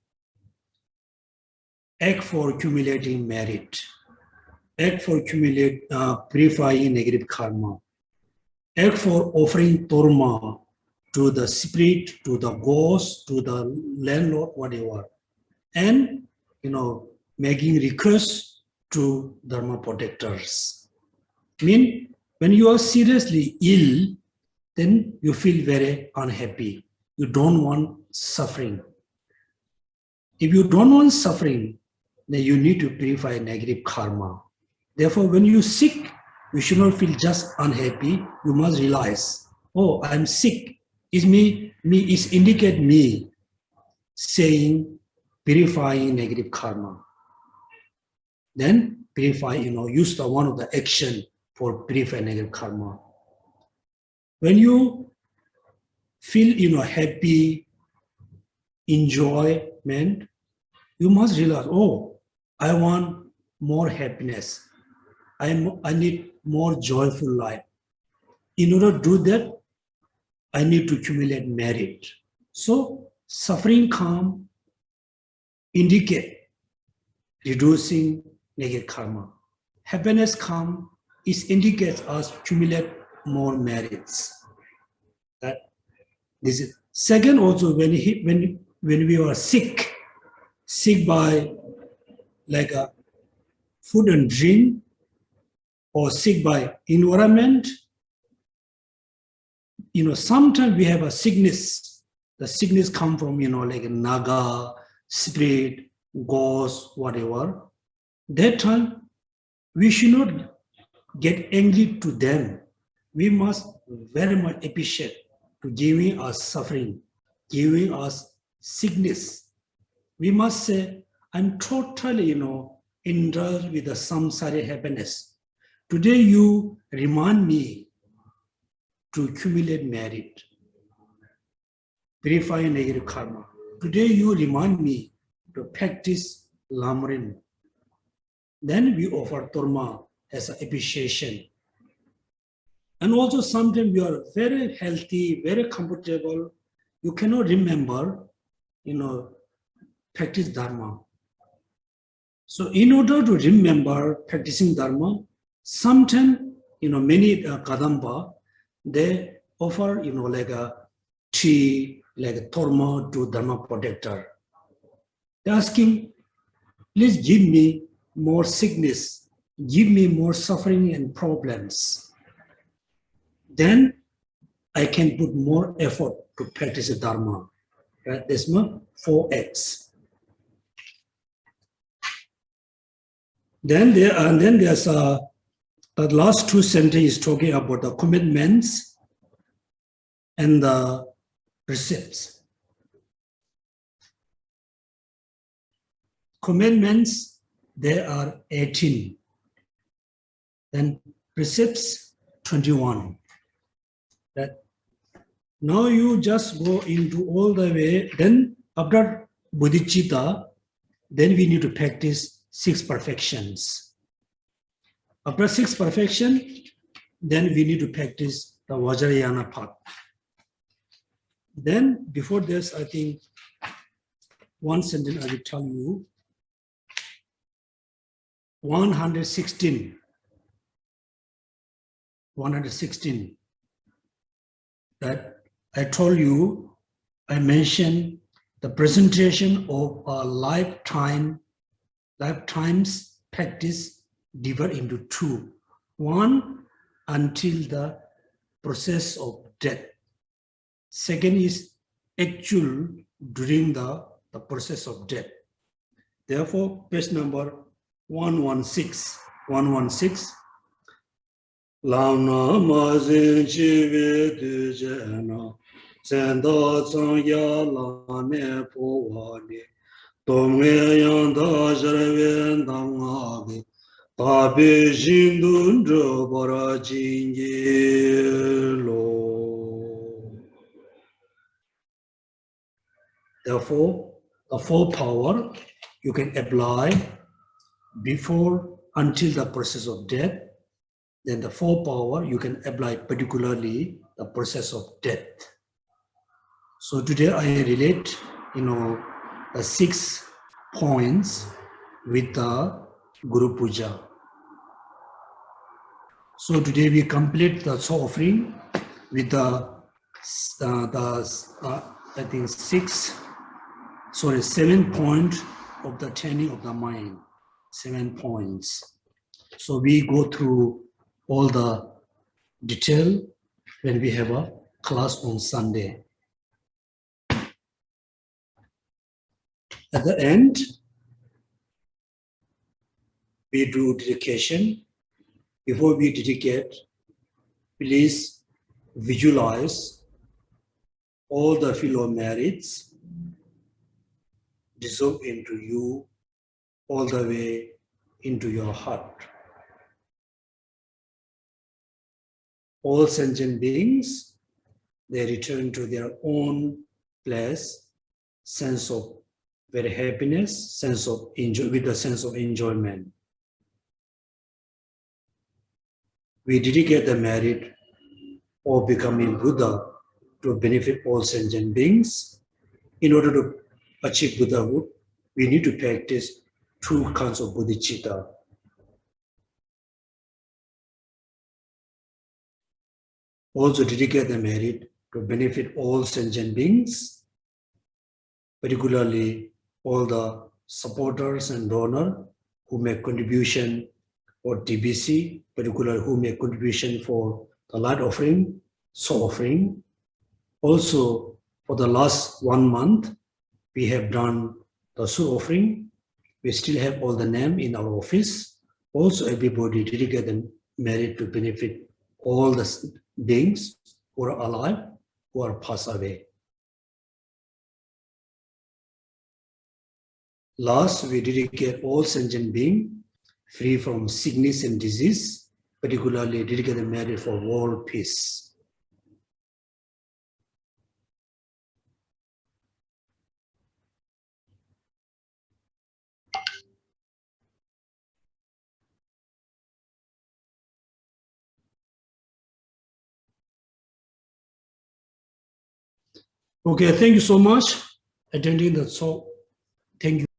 Act for accumulating merit. Act for purifying negative karma. Act for offering torma to the spirit, to the ghost, to the landlord, whatever. And, making requests to dharma protectors. When you are seriously ill, then you feel very unhappy. You don't want suffering. If you don't want suffering, then you need to purify negative karma. Therefore, when you're sick, you should not feel just unhappy. You must realize, oh, I'm sick. It's it indicate me saying, purifying negative karma. Then purify, use the one of the action for purifying negative karma. When you feel, happy, enjoyment, You must realize, oh, I want more happiness. I need more joyful life. In order to do that, I need to accumulate merit. So suffering come indicate reducing negative karma. Happiness come is indicates us accumulate more merits. That this is second also when we are sick by like a food and drink, or sick by environment. Sometimes we have a sickness. The sickness come from, like a naga, spirit, ghost, whatever. That time, we should not get angry to them. We must very much appreciate to giving us suffering, giving us sickness. We must say, I'm totally, indulged with the samsara happiness. Today you remind me to accumulate merit, purify negative karma. Today you remind me to practice Lamrim. Then we offer Torma as an appreciation. And also sometimes you are very healthy, very comfortable. You cannot remember, practice Dharma. So in order to remember practicing Dharma, sometimes, many Kadamba, they offer, like a tea, like a Torma to Dharma protector. They're asking, please give me more sickness, give me more suffering and problems. Then I can put more effort to practice the Dharma. Right? That's my 4X. Then there's the last two sentences talking about the commitments and the precepts. Commandments, there are 18. Then precepts, 21. That now you just go into all the way. Then after bodhicitta, then we need to practice 6 perfections. After 6 perfection, then we need to practice the Vajrayana path. Then before this, I think one sentence I will tell you. 116. That I told you, I mentioned the presentation of a lifetime's practice divided into 2. One, until the process of death. Second is actual during the process of death. Therefore, page number 116. Lama mazin chive du jena, zenda zang ya lame po wani, tongwe yang da zherwen dang agi, tabi jindun zhe bara jingi lo. Therefore, the 4 power you can apply before, until the process of death. Then the 4 power you can apply particularly the process of death. So today I relate, the 6 points with the Guru Puja. So today we complete the Tsog offering with the I think 7 points of the training of the mind. 7 points. So we go through all the detail when we have a class on Sunday. At the end, we do dedication. Before we dedicate, please visualize all the fellow merits dissolve into you all the way into your heart. All sentient beings, they return to their own place, sense of with happiness, sense of with a sense of enjoyment. We dedicate the merit of becoming Buddha to benefit all sentient beings. In order to achieve Buddhahood, we need to practice two kinds of bodhicitta. Also dedicate the merit to benefit all sentient beings, particularly all the supporters and donors who make contribution for TBC, particularly who make contribution for the light offering, soul offering. Also, for the last 1 month, we have done the soul offering. We still have all the name in our office. Also, everybody dedicate the merit to benefit all the beings who are alive, who are passed away. Last, we dedicate all sentient beings free from sickness and disease, particularly dedicate the merit for world peace. Okay, thank you so much attending the talk. Thank you.